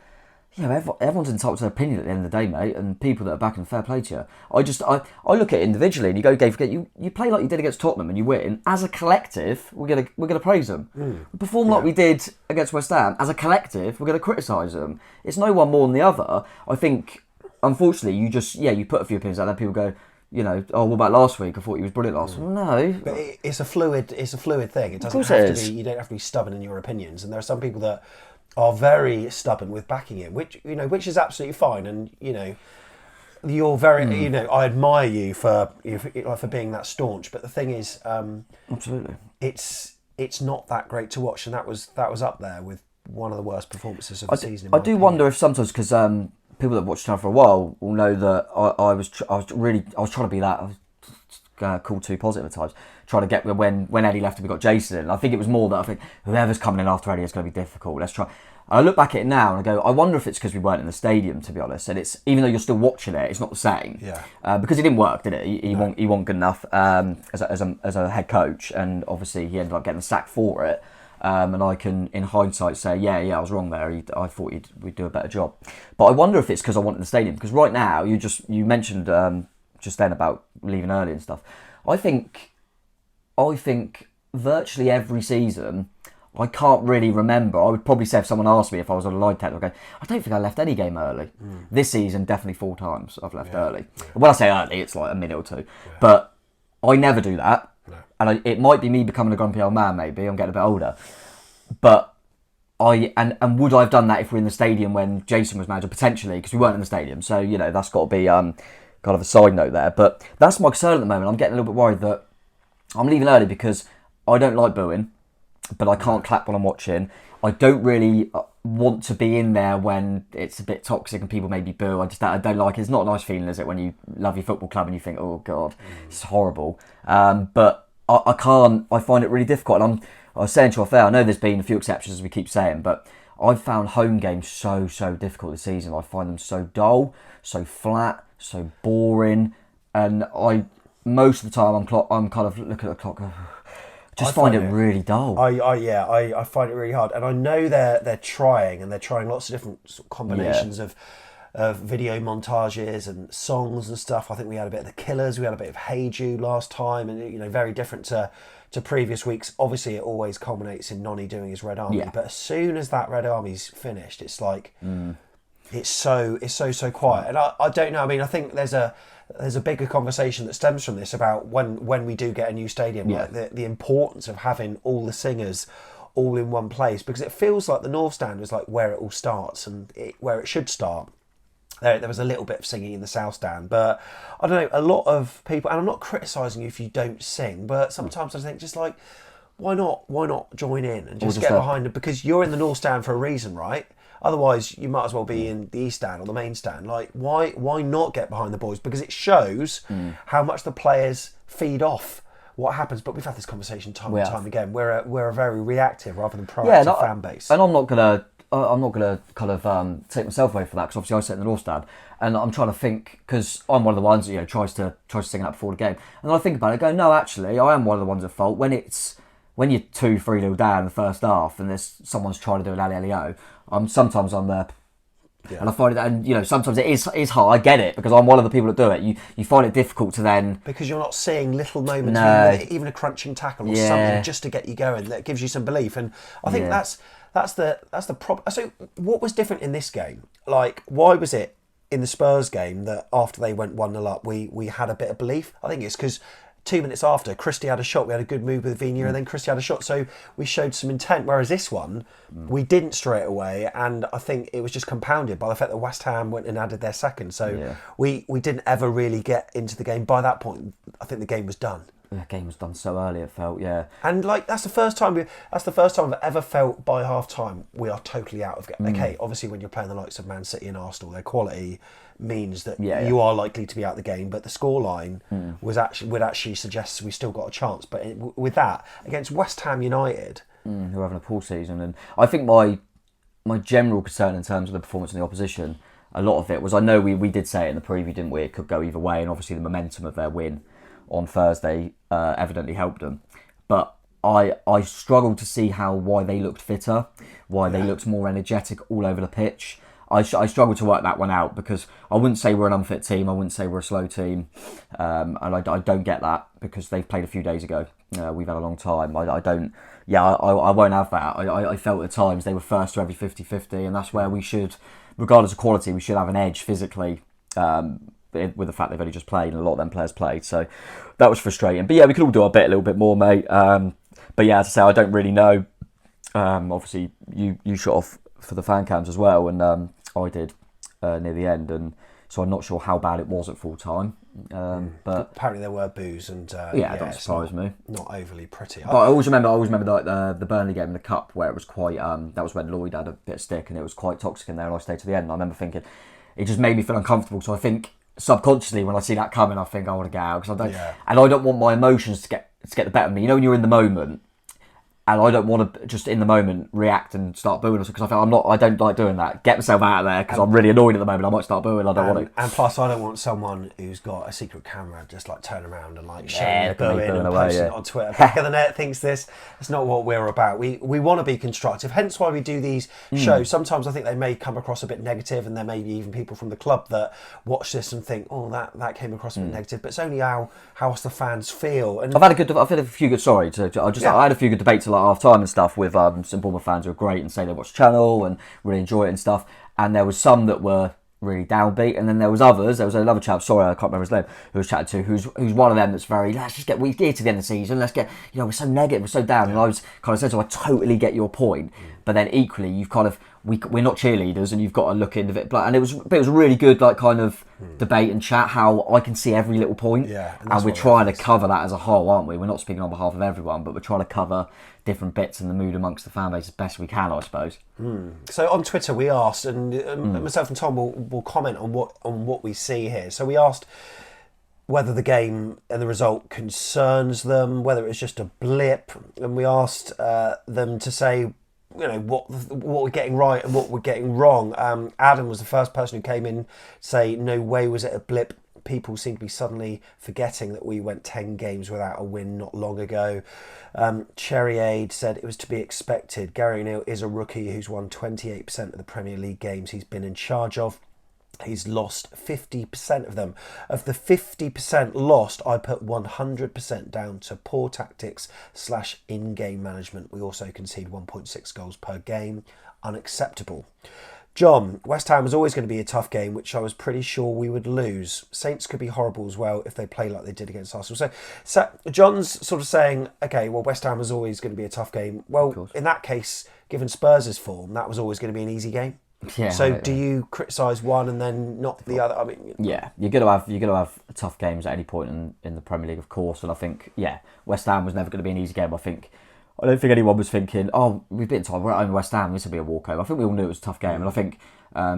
everyone's entitled to their opinion at the end of the day, mate, and people that are backing fair play to you. I look at it individually, and you go, you play like you did against Tottenham and you win. As a collective, we're gonna praise them. We perform like we did against West Ham. As a collective, we're gonna criticise them. It's no one more than the other. I think, unfortunately, you put a few opinions out there, people go, what about last week? I thought he was brilliant last week. No, but it's a fluid thing. It doesn't have to be. You don't have to be stubborn in your opinions, and there are some people that are very stubborn with backing him, which is absolutely fine. And you're very, I admire you for being that staunch. But the thing is, absolutely, it's not that great to watch, and that was up there with one of the worst performances of the season. I do wonder if sometimes, because people that have watched Channel for a while will know that I was trying to be that. Called too positive at times, trying to get when Eddie left and we got Jason in. I think it was more that I think whoever's coming in after Eddie is going to be difficult. Let's try. I look back at it now and I go, I wonder if it's because we weren't in the stadium, to be honest. And it's, even though you're still watching it, it's not the same. Yeah. Because it didn't work, did it? He wasn't good enough as a head coach, and obviously he ended up getting sacked for it. And I can, in hindsight, say, yeah, I was wrong there. I thought we'd do a better job. But I wonder if it's because I wanted the stadium. Because right now, you mentioned just then about leaving early and stuff. I think virtually every season, I can't really remember. I would probably say if someone asked me if I was on a lie detector, I'd go, I don't think I left any game early. This season, definitely 4 times I've left early. Yeah. When I say early, it's like a minute or two. Yeah. But I never do that. No. And it might be me becoming a grumpy old man, maybe. I'm getting a bit older. But and would I have done that if we're in the stadium when Jason was manager? Potentially, because we weren't in the stadium. So, that's got to be kind of a side note there. But that's my concern at the moment. I'm getting a little bit worried that I'm leaving early because I don't like booing, but I can't clap when I'm watching. I don't really want to be in there when it's a bit toxic and people maybe boo. I don't like it. It's not a nice feeling, is it, when you love your football club and you think, oh God, it's horrible. But I can't. I find it really difficult. And I was saying to our fair, I know there's been a few exceptions, as we keep saying, but I've found home games so difficult this season. I find them so dull, so flat, so boring, and most of the time I'm kind of looking at the clock. I find it really dull. I find it really hard, and I know they're trying lots of different sort of combinations of video montages and songs and stuff. I think we had a bit of the Killers, we had a bit of Hey Jude last time, and very different to previous weeks. Obviously, it always culminates in Nonny doing his Red Army, but as soon as that Red Army's finished, it's like it's so quiet, and I don't know. I mean, I think there's a bigger conversation that stems from this about when we do get a new stadium, like the importance of having all the singers all in one place, because it feels like the North Stand was like where it all starts and where it should start. There was a little bit of singing in the South Stand, but I don't know, a lot of people, and I'm not criticising you if you don't sing, but sometimes I think just like, why not join in and just get behind it, because you're in the North Stand for a reason, right? Otherwise, you might as well be in the East Stand or the Main Stand. Like, why not get behind the boys? Because it shows how much the players feed off what happens. But we've had this conversation time and time again. We're a very reactive rather than proactive fan base. And I'm not gonna kind of take myself away from that, because obviously I sit in the North Stand, and I'm trying to think, because I'm one of the ones that tries to sing out before the game, and then I think about it, I go, no, actually, I am one of the ones at fault when you're 2-3-0 down in the first half, and there's someone's trying to do an alley-o. Sometimes I'm there, and I find it, and sometimes it is hard. I get it, because I'm one of the people that do it. You find it difficult to then, because you're not seeing little moments, even a crunching tackle or something just to get you going that gives you some belief. And I think that's the problem. So what was different in this game? Like, why was it in the Spurs game that after they went 1-0 up, we had a bit of belief? I think it's because 2 minutes after, Christie had a shot, we had a good move with Vigna, and then Christie had a shot, so we showed some intent, whereas this one, we didn't straight away, and I think it was just compounded by the fact that West Ham went and added their second, so we didn't ever really get into the game. By that point, I think the game was done. The game was done so early, it felt, and like that's the first time I've ever felt by half time we are totally out of game. Okay, obviously when you're playing the likes of Man City and Arsenal, their quality means that you are likely to be out of the game, but the scoreline would actually suggest we still got a chance. But with that, against West Ham United, who are having a poor season, and I think my general concern in terms of the performance of the opposition, a lot of it was, I know we did say it in the preview, didn't we? It could go either way, and obviously the momentum of their win on Thursday evidently helped them, but I struggled to see why they looked fitter, why they looked more energetic all over the pitch. I struggled to work that one out, because I wouldn't say we're an unfit team, I wouldn't say we're a slow team, and I don't get that, because they've played a few days ago. We've had a long time. I won't have that. I felt at times they were first to every 50-50, and that's where we should, regardless of quality, we should have an edge physically, with the fact they've only just played, and a lot of them players played, so that was frustrating. But we could all do our bit a little bit more, mate. But as I say, I don't really know. Obviously, you shot off for the fan cams as well, and I did near the end, and so I'm not sure how bad it was at full time. But apparently there were boos, and that doesn't surprise me. Not overly pretty. But I always remember like the Burnley game in the cup, where it was quite. That was when Lloyd had a bit of stick, and it was quite toxic in there, and I stayed to the end. And I remember thinking, it just made me feel uncomfortable. So I think subconsciously, when I see that coming, I think I want to get out, because I don't, and I don't want my emotions to get the better of me. When you're in the moment. And I don't want to just in the moment react and start booing, because I don't like doing that. Get myself out of there, because I'm really annoyed at the moment. I might start booing. I don't want to. And plus, I don't want someone who's got a secret camera just like turn around and like showing booing and posting it on Twitter. Back of the net thinks this. It's not what we're about. We want to be constructive. Hence why we do these shows. Sometimes I think they may come across a bit negative, and there may be even people from the club that watch this and think, oh, that came across a bit negative. But it's only how us the fans feel. And I've had a few good. I had a few good debates like half time and stuff with some Bournemouth fans who are great and say they watch the channel and really enjoy it and stuff. And there was some that were really downbeat, and then there was others. There was another chap, sorry, I can't remember his name, who was chatted to, who's one of them that's very, let's just get, we're here to the end of the season, let's get, we're so negative, we're so down. And I was kind of saying, so I totally get your point, but then equally, you've kind of, we're not cheerleaders, and you've got to look into it. And it was a really good, like, kind of debate and chat, how I can see every little point, and we're trying to cover that as a whole, aren't we? We're not speaking on behalf of everyone, but we're trying to cover different bits and the mood amongst the fan base as best we can, I suppose. So on Twitter we asked, and myself and Tom will comment on what we see here. So we asked whether the game and the result concerns them, whether it was just a blip, and we asked them to say, what we're getting right and what we're getting wrong. Adam was the first person who came in to say, no way was it a blip. People seem to be suddenly forgetting that we went 10 games without a win not long ago. Cherries said it was to be expected. Gary O'Neill is a rookie who's won 28% of the Premier League games he's been in charge of. He's lost 50% of them. Of the 50% lost, I put 100% down to poor tactics / in-game management. We also concede 1.6 goals per game. Unacceptable. John, West Ham was always going to be a tough game, which I was pretty sure we would lose. Saints could be horrible as well if they play like they did against Arsenal. So John's sort of saying, okay, well, West Ham was always going to be a tough game. Well, in that case, given Spurs' form, that was always going to be an easy game. Yeah. So do you criticise one and then not the other? I mean, yeah, you're gonna have tough games at any point in the Premier League, of course. And I think, West Ham was never going to be an easy game. I don't think anyone was thinking, oh, we've been told we're at home West Ham, this will be a walkover. I think we all knew it was a tough game, and I think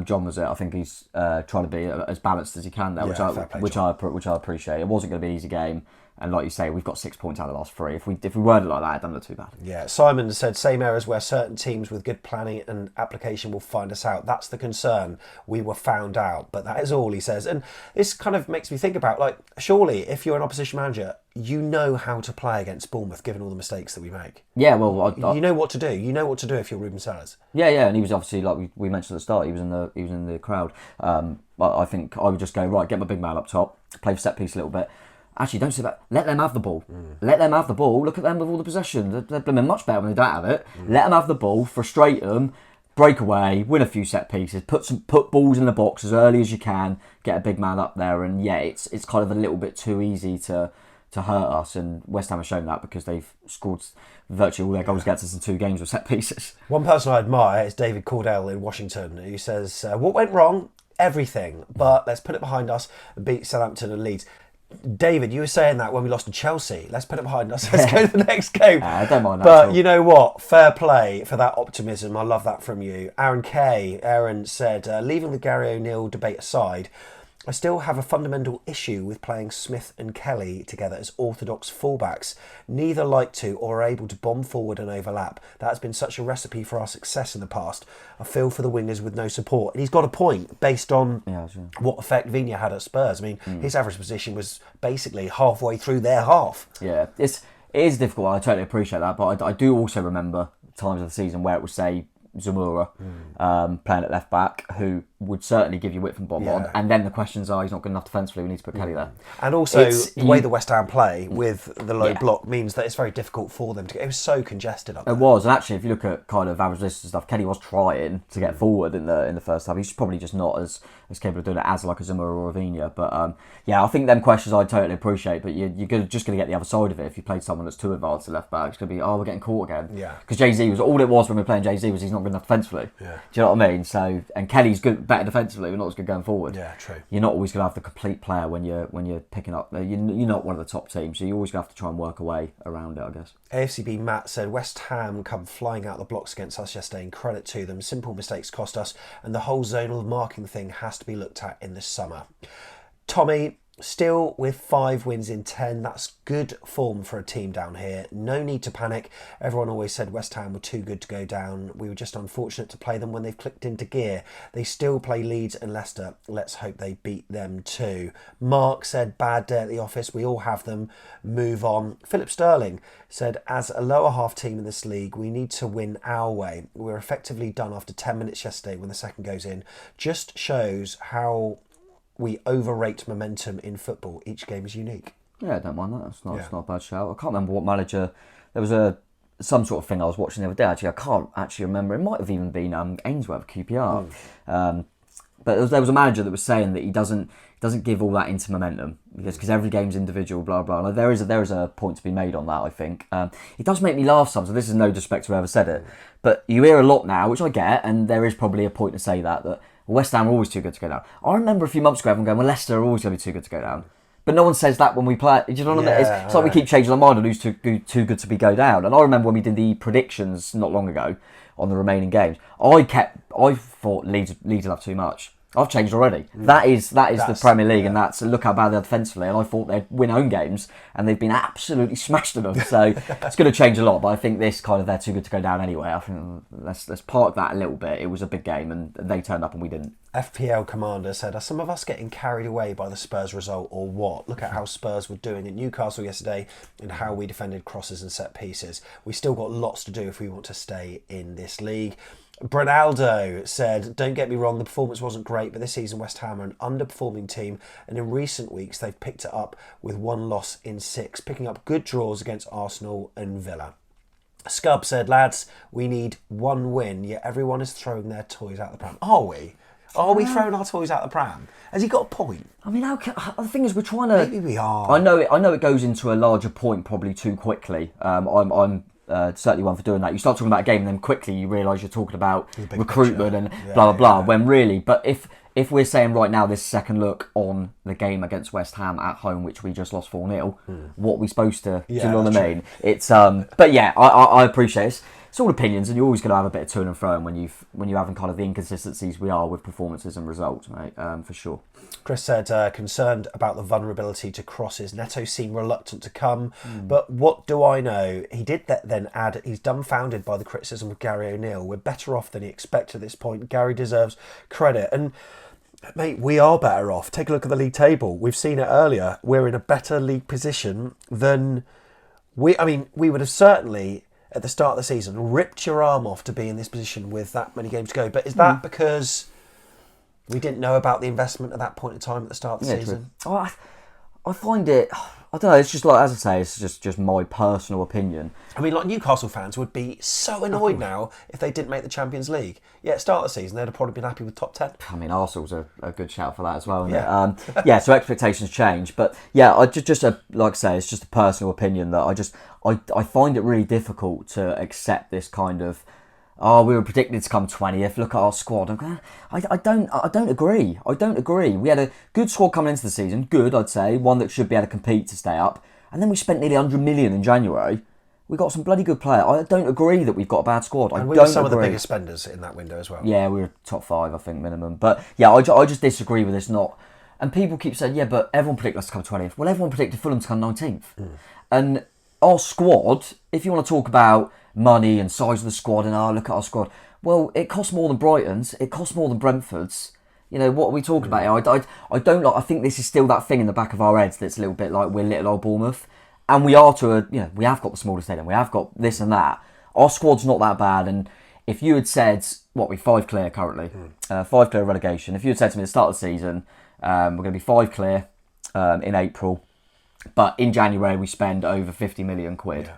John was it. I think he's trying to be as balanced as he can there, which I appreciate. It wasn't going to be an easy game, and like you say, we've got 6 points out of the last 3. If we worded it like that, it doesn't look too bad. Yeah, Simon said same errors where certain teams with good planning and application will find us out. That's the concern. We were found out, but that is all he says. And this kind of makes me think about, like, surely if you're an opposition manager, you know how to play against Bournemouth, given all the mistakes that we make. Yeah, well, you know what to do. You know what to do if you're Ruben Sellers. Yeah, and he was obviously, like we mentioned at the start, he was in the crowd. But I think I would just go, right, get my big man up top, play for set piece a little bit. Actually, don't say that. Let them have the ball. Let them have the ball. Look at them with all the possession. They're much better when they don't have it. Let them have the ball. Frustrate them. Break away. Win a few set pieces. Put balls in the box as early as you can. Get a big man up there. And it's kind of a little bit too easy to hurt us. And West Ham have shown that because they've scored virtually all their goals against us in 2 games with set pieces. One person I admire is David Cordell in Washington, who says, what went wrong? Everything. But let's put it behind us and beat Southampton and Leeds. David, you were saying that when we lost to Chelsea. Let's put it behind us. Let's go to the next game. I don't mind that. But you know what? Fair play for that optimism. I love that from you. Aaron said, leaving the Gary O'Neill debate aside, I still have a fundamental issue with playing Smith and Kelly together as orthodox fullbacks. Neither like to or are able to bomb forward and overlap. That has been such a recipe for our success in the past. I feel for the wingers with no support. And he's got a point based on what effect Vigna had at Spurs. I mean, his average position was basically halfway through their half. Yeah, it is difficult. I totally appreciate that. But I do also remember times of the season where it would say Zamora playing at left back, who would certainly give you width and bomb on, and then the questions are, he's not good enough defensively, we need to put Kelly there. And also the way the West Ham play with the low block means that it's very difficult for them to get. It was so congested up there. It was, and actually if you look at kind of average lists and stuff, Kelly was trying to get forward in the first half. He's probably just not as capable of doing it as like a Zamora or a Vigna. But I think them questions I totally appreciate, but you're just going to get the other side of it. If you played someone that's too advanced at left back, it's going to be, we're getting caught again. Yeah. Because Jay-Z was, all it was when we were playing Jay-Z was he's not good enough defensively. Yeah. Do you know what I mean? So, and Kelly's better defensively, but not as good going forward. Yeah, true. You're not always going to have the complete player when you're picking up. You're not one of the top teams, so you're always going to have to try and work a way around it, I guess. AFCB Matt said, West Ham come flying out the blocks against us yesterday, and credit to them. Simple mistakes cost us, and the whole zonal marking thing has to be looked at in the summer. Tommy, still with 5 wins in 10, that's good form for a team down here. No need to panic. Everyone always said West Ham were too good to go down. We were just unfortunate to play them when they've clicked into gear. They still play Leeds and Leicester. Let's hope they beat them too. Mark said, bad day at the office. We all have them. Move on. Philip Sterling said, as a lower half team in this league, we need to win our way. We're effectively done after 10 minutes yesterday when the second goes in. Just shows how we overrate momentum in football. Each game is unique. Yeah, I don't mind that. It's not a bad shout. I can't remember what manager. There was a some sort of thing I was watching the other day. Actually, I can't actually remember. It might have even been Ainsworth QPR. But there was a manager that was saying that he doesn't give all that into momentum because every game's individual, blah blah. Like there is a point to be made on that. I think it does make me laugh sometimes. So this is no disrespect to whoever said it, but you hear a lot now, which I get, and there is probably a point to say that West Ham are always too good to go down. I remember a few months ago everyone going, well, Leicester are always going to be too good to go down. But no one says that when we play. Do you know what I mean? It's like we keep changing our mind on who's too good to be go down. And I remember when we did the predictions not long ago on the remaining games, I thought Leeds would have too much. I've changed already. That is the Premier League, and that's look how bad they are defensively. And I thought they'd win home games, and they've been absolutely smashed in them. So it's going to change a lot. But I think this kind of they're too good to go down anyway. I think let's park that a little bit. It was a big game, and they turned up and we didn't. FPL Commander said, are some of us getting carried away by the Spurs result or what? Look at how Spurs were doing at Newcastle yesterday and how we defended crosses and set pieces. We still got lots to do if we want to stay in this league. Bernaldo said, don't get me wrong, the performance wasn't great, but this season West Ham are an underperforming team, and in recent weeks they've picked it up with 1 loss in 6, picking up good draws against Arsenal and Villa. Scub said, lads, we need 1 win, yet everyone is throwing their toys out the pram. Are we? Are we throwing our toys out the pram? Has he got a point? I mean, the thing is, we're trying to... Maybe we are. I know it goes into a larger point probably too quickly. I'm certainly one for doing that. You start talking about a game and then quickly you realise you're talking about recruitment and blah, blah, blah. When really... But if we're saying right now this second look on the game against West Ham at home, which we just lost 4-0, what are we supposed to... do you know what I mean? It's... But yeah, I appreciate it. It's all opinions, and you're always going to have a bit of to and fro when you're having kind of the inconsistencies we are with performances and results, mate, for sure. Chris said, concerned about the vulnerability to crosses. Neto seemed reluctant to come, but what do I know? He did then add, he's dumbfounded by the criticism of Gary O'Neill. We're better off than he expected at this point. Gary deserves credit. And mate, we are better off. Take a look at the league table. We've seen it earlier. We're in a better league position than we would have certainly... at the start of the season, ripped your arm off to be in this position with that many games to go. But is that because we didn't know about the investment at that point in time at the start of the season? Oh, I find it... I don't know, it's just like, as I say, it's just my personal opinion. I mean, like Newcastle fans would be so annoyed now if they didn't make the Champions League. Yeah, at the start of the season, they'd have probably been happy with top 10. I mean, Arsenal's a good shout for that as well, isn't it? So expectations change. But yeah, like I say, it's just a personal opinion that I find it really difficult to accept this kind of, we were predicted to come 20th, look at our squad. I don't agree. I don't agree. We had a good squad coming into the season, good, I'd say, one that should be able to compete to stay up. And then we spent nearly 100 million in January. We got some bloody good players. I don't agree that we've got a bad squad. And we were some of the biggest spenders in that window as well. Yeah, we were top 5, I think, minimum. But yeah, I just disagree with this. And people keep saying, yeah, but everyone predicted us to come 20th. Well, everyone predicted Fulham to come 19th. And our squad, if you want to talk about money and size of the squad and look at our squad, well, it costs more than Brighton's, it costs more than Brentford's. You know, what are we talking about here? I think this is still that thing in the back of our heads that's a little bit like we're little old Bournemouth. And we are we have got the smallest stadium, we have got this and that. Our squad's not that bad, and if you had said, we're 5 clear currently, 5 clear relegation, if you had said to me at the start of the season, we're going to be 5 clear in April, but in January we spend over 50 million quid.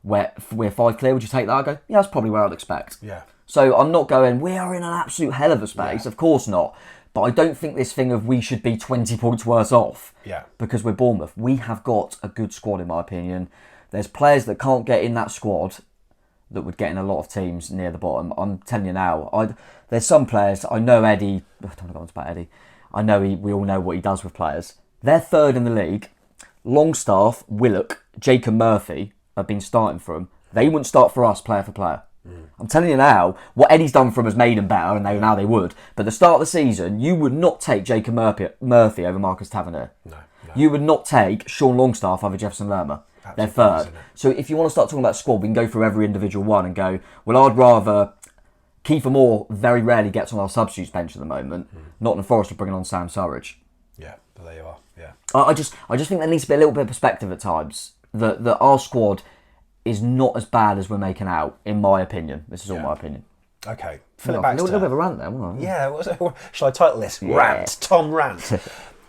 Yeah. We're 5 clear, would you take that? I go, yeah, that's probably where I'd expect. Yeah. So I'm not going, we are in an absolute hell of a space, of course not. But I don't think this thing of we should be 20 points worse off because we're Bournemouth. We have got a good squad, in my opinion. There's players that can't get in that squad that would get in a lot of teams near the bottom. I'm telling you now, there's some players, I know Eddie, I don't want to go on about Eddie, I know we all know what he does with players. They're 3rd in the league. Longstaff, Willock, Jacob Murphy have been starting for them. They wouldn't start for us player for player. I'm telling you now, what Eddie's done for them has made them better, and now they would. But at the start of the season, you would not take Jacob Murphy over Marcus Tavernier. No. You would not take Sean Longstaff over Jefferson Lerma. They're 3rd. So if you want to start talking about squad, we can go through every individual one and go, well, I'd rather... Kiefer Moore very rarely gets on our substitutes bench at the moment. Nottingham Forest are bringing on Sam Surridge. Yeah, but there you are. Yeah. I just think there needs to be a little bit of perspective at times. That our squad is not as bad as we're making out, in my opinion. This is all my opinion. Okay. A little bit of a rant there, wasn't I? Yeah. Shall I title this? Yeah. Rant. Tom Rant.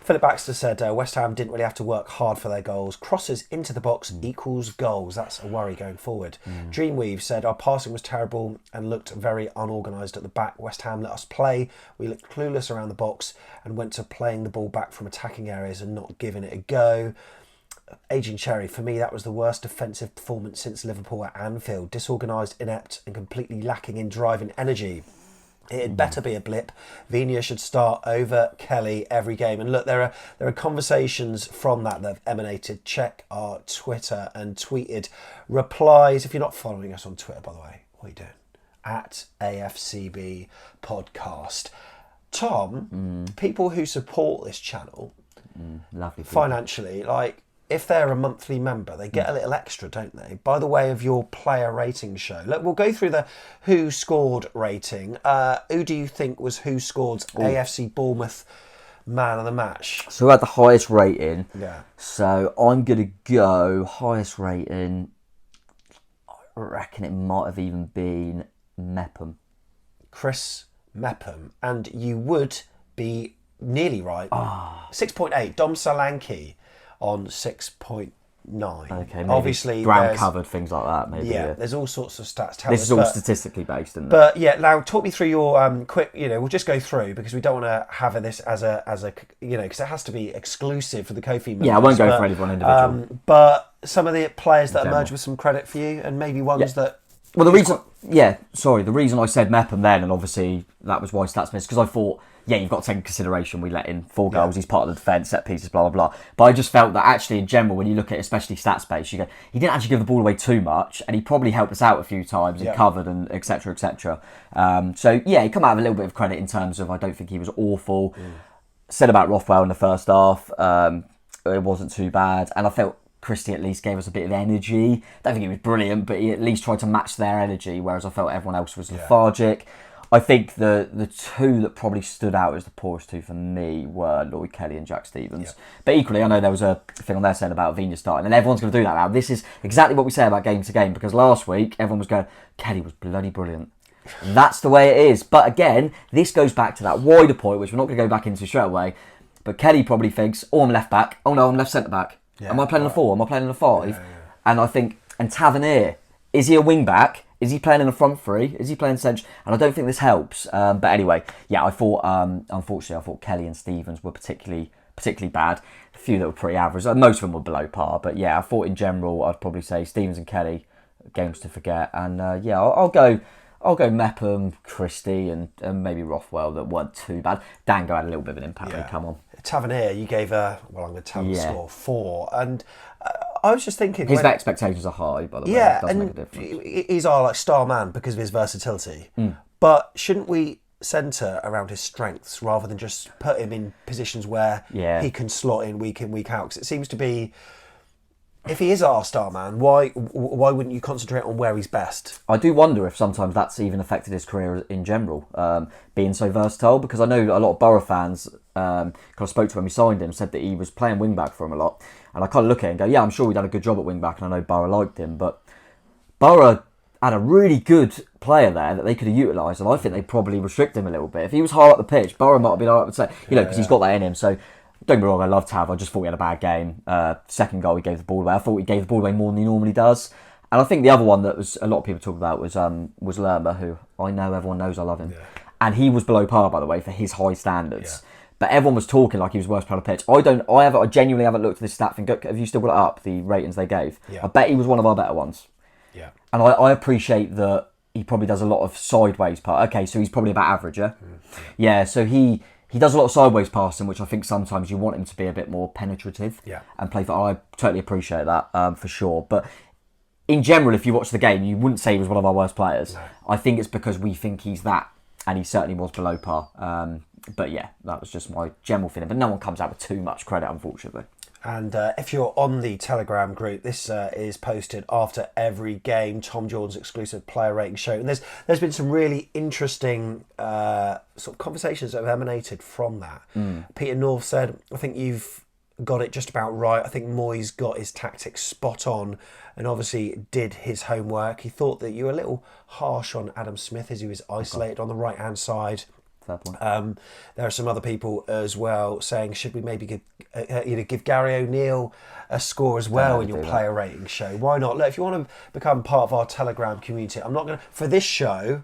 Philip Baxter said West Ham didn't really have to work hard for their goals. Crosses into the box equals goals. That's a worry going forward. Dreamweave said our passing was terrible and looked very unorganised at the back. West Ham let us play. We looked clueless around the box and went to playing the ball back from attacking areas and not giving it a go. Aging Cherry, for me, that was the worst defensive performance since Liverpool at Anfield. Disorganised, inept and completely lacking in drive and energy. It had better be a blip. Vina should start over Kelly every game. And look, there are conversations from that have emanated. Check our Twitter and tweeted replies. If you're not following us on Twitter, by the way, what are you doing? At AFCB Podcast. Tom, people who support this channel lovely financially, like, if they're a monthly member, they get a little extra, don't they? By the way of your player rating show. Look, we'll go through the Who Scored rating. Who do you think was Who Scored's AFC Bournemouth man of the match? So we had the highest rating. Yeah. So I'm going to go highest rating. I reckon it might have even been Mepham. Chris Mepham. And you would be nearly right. 6.8. Dom Solanke on 6.9. Okay, maybe obviously ground covered, things like that. Maybe. Yeah, there's all sorts of stats. This is all statistically based, isn't it? But yeah, now talk me through your quick. We'll just go through because we don't want to have this as a because it has to be exclusive for the Kofi members. Yeah, I won't go for anyone individual. But some of the players that emerge with some credit for you, and maybe ones that. Well, the reason I said Mepham then, and obviously that was why stats missed, because I thought, you've got to take into consideration we let in 4 goals, he's part of the defence, set pieces, blah, blah, blah. But I just felt that actually in general, when you look at especially stats based, you go, he didn't actually give the ball away too much, and he probably helped us out a few times and covered and etc. etc. He come out with a little bit of credit in terms of I don't think he was awful. Said about Rothwell in the first half, it wasn't too bad, and I felt Christie at least gave us a bit of energy. Don't think he was brilliant, but he at least tried to match their energy, whereas I felt everyone else was lethargic. I think the two that probably stood out as the poorest two for me were Lloyd Kelly and Jack Stevens. But equally, I know there was a thing on there saying about Vina starting, and everyone's going to do that now. This is exactly what we say about game to game, because last week everyone was going, Kelly was bloody brilliant. That's the way it is. But again, this goes back to that wider point, which we're not going to go back into straight away. But Kelly probably thinks, I'm left back. Oh no, I'm left centre back. Am I playing a 4? Am I playing a 5? And I think, and Tavernier, is he a wing back? Is he playing in the front 3? Is he playing centre? And I don't think this helps. But anyway, I thought, unfortunately, I thought Kelly and Stevens were particularly bad. A few that were pretty average. Most of them were below par. But I thought in general, I'd probably say Stevens and Kelly, games to forget. And I'll go Mepham, Christie, and maybe Rothwell that weren't too bad. Dango had a little bit of an impact when he come on. Tavernier, you gave I'm going to tell the score 4. And I was just thinking... His expectations are high, by the way. Yeah, it does make a difference. He's our star man because of his versatility. But shouldn't we centre around his strengths rather than just put him in positions where he can slot in, week out? Because it seems to be... If he is our star man, why wouldn't you concentrate on where he's best? I do wonder if sometimes that's even affected his career in general, being so versatile, because I know a lot of Borough fans, because I spoke to him when we signed him, said that he was playing wing-back for him a lot. And I kind of look at it and go, I'm sure he'd done a good job at wing-back, and I know Borough liked him, but Borough had a really good player there that they could have utilised, and I think they probably restrict him a little bit. If he was higher up the pitch, Borough might have been alright, because he's got that in him, so... Don't get me wrong, I love Tav. I just thought he had a bad game. Second goal, he gave the ball away. I thought he gave the ball away more than he normally does. And I think the other one that was a lot of people talk about was Lerma, who I know everyone knows I love him. Yeah. And he was below par, by the way, for his high standards. Yeah. But everyone was talking like he was the worst player on the pitch. I genuinely haven't looked at this stat thing. Have you still got it up, the ratings they gave? Yeah. I bet he was one of our better ones. Yeah. And I appreciate that he probably does a lot of sideways part. Okay, so he's probably about average, yeah? Yeah, so he does a lot of sideways passing, which I think sometimes you want him to be a bit more penetrative and play for. I totally appreciate that for sure. But in general, if you watch the game, you wouldn't say he was one of our worst players. No. I think it's because we think he's that, and he certainly was below par. But that was just my general feeling. But no one comes out with too much credit, unfortunately. And if you're on the Telegram group, this is posted after every game, Tom Jordan's exclusive player rating show. And there's been some really interesting sort of conversations that have emanated from that. Peter North said, I think you've got it just about right. I think Moyes got his tactics spot on and obviously did his homework. He thought that you were a little harsh on Adam Smith as he was isolated on the right-hand side. Fair point. There are some other people as well saying, should we maybe give Gary O'Neill a score as well in your player rating show? Why not? Look, if you want to become part of our Telegram community, I'm not going to for this show.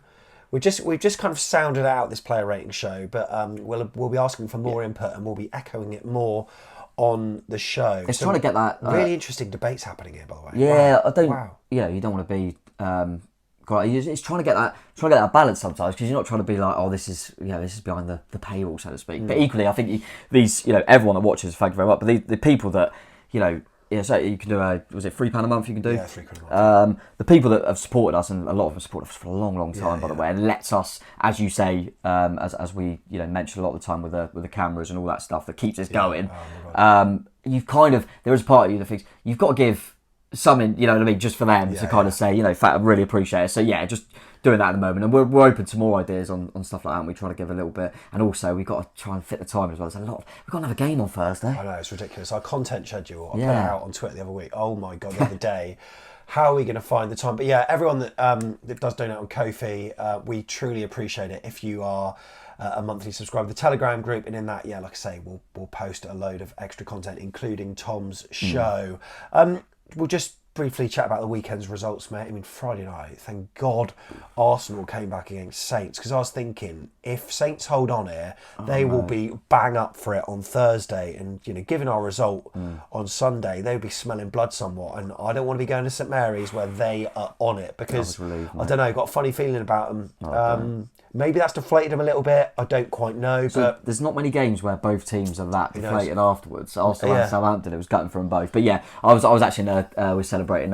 We've just kind of sounded out this player rating show, but we'll be asking for more input and we'll be echoing it more on the show. It's trying to get that really interesting debates happening here, by the way. Yeah, wow. I don't. Wow. Yeah, you don't want to be. It's trying to get that balance sometimes, because you're not trying to be like, oh, this is behind the paywall, so to speak. But equally, I think everyone that watches, thank you very much. But the people that so you can do was it £3 a month you can do? Yeah, £3 a month. The people that have supported us, and a lot of them supported us for a long, long time, by the way, and lets us, as you say, as we mentioned a lot of the time with the cameras and all that stuff that keeps us going. You've kind of, there is a part of you that thinks you've got to give something, you know what I mean, just for them to kind of say, in fact, I really appreciate it. So yeah, just doing that at the moment, and we're open to more ideas on stuff like that, and we try to give a little bit, and also we've got to try and fit the time as well. There's a lot. We've got another game on Thursday. I know, it's ridiculous. Our content schedule, I put it out on Twitter the other week. Oh my god, the other day. How are we going to find the time? But yeah, everyone that does donate on Ko-fi, we truly appreciate it. If you are a monthly subscriber, the Telegram group, and in that, yeah, like I say, we'll post a load of extra content, including Tom's show. We'll just briefly chat about the weekend's results, mate. I mean, Friday night, thank God Arsenal came back against Saints, because I was thinking, if Saints hold on here, they will be bang up for it on Thursday, and given our result on Sunday, they'll be smelling blood somewhat, and I don't want to be going to St Mary's where they are on it, because I don't know, got a funny feeling about them. Maybe that's deflated them a little bit. I don't quite know. So but there's not many games where both teams are that deflated afterwards. Arsenal and Southampton, it was gutting for them both. But yeah, I was actually we're celebrating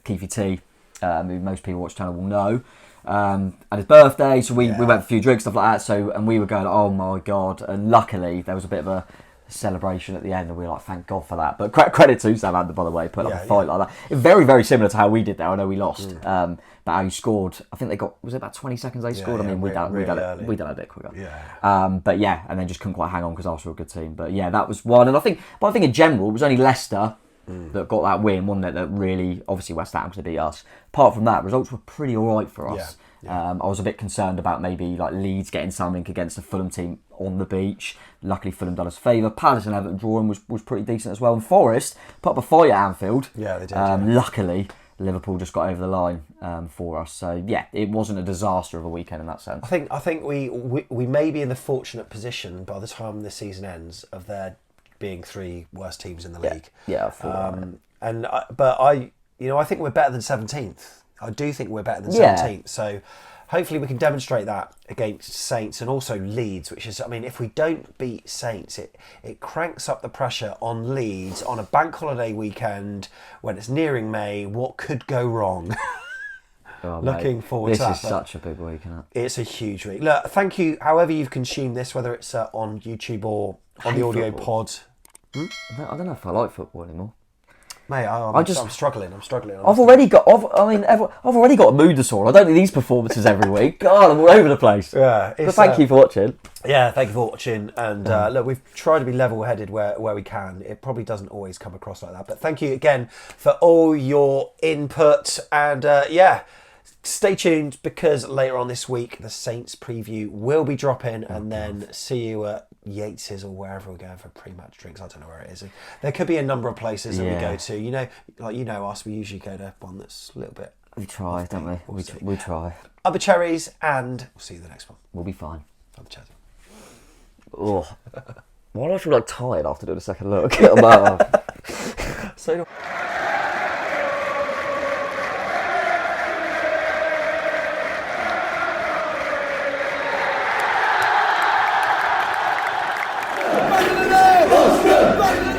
Keefy T, who most people watch channel will know. At his birthday, so we went for a few drinks, stuff like that. So, and we were going, oh my god! And luckily there was a bit of a celebration at the end, and we were like, thank God for that. But credit to Southampton, by the way, put up a fight like that. Very, very similar to how we did there. I know we lost, but how you scored, I think was it about 20 seconds they scored? I mean, we done it a bit quicker. But yeah, and then just couldn't quite hang on because Arsenal were a good team. But yeah, that was one. And I think in general, it was only Leicester that got that win, wasn't it? That really, obviously West Ham to beat us. Apart from that, results were pretty alright for us. I was a bit concerned about maybe like Leeds getting something against the Fulham team on the beach. Luckily, Fulham done us a favour. Palace and Everton drawing was pretty decent as well. And Forest put up a fight at Anfield. Yeah, they did. Luckily, Liverpool just got over the line for us. So yeah, it wasn't a disaster of a weekend in that sense. I think we may be in the fortunate position by the time the season ends of there being three worst teams in the league. Yeah, I thought but I think we're better than 17th. I do think we're better than 17th. So hopefully we can demonstrate that against Saints and also Leeds, which is, I mean, if we don't beat Saints, it cranks up the pressure on Leeds on a bank holiday weekend when it's nearing May. What could go wrong? Looking forward to that. This is such a big week, isn't it? It's a huge week. Look, thank you, however you've consumed this, whether it's on YouTube or on the audio pod. I don't know if I like football anymore. Mate, I'm struggling. I've already got a mood disorder. I don't need these performances every week. God, I'm all over the place. Yeah, but thank you for watching. Yeah, thank you for watching. And look, we've tried to be level-headed where we can. It probably doesn't always come across like that. But thank you again for all your input. And stay tuned, because later on this week, the Saints preview will be dropping, and then see you at Yates's or wherever we're going for pre-match drinks. I don't know where it is. There could be a number of places that we go to. Us, we usually go to one that's a little bit. We try, don't we? We try. Other Cherries, and we'll see you the next one. We'll be fine. I'm chatting. Oh, why do I feel like tired after doing a second look? So. Back in the day!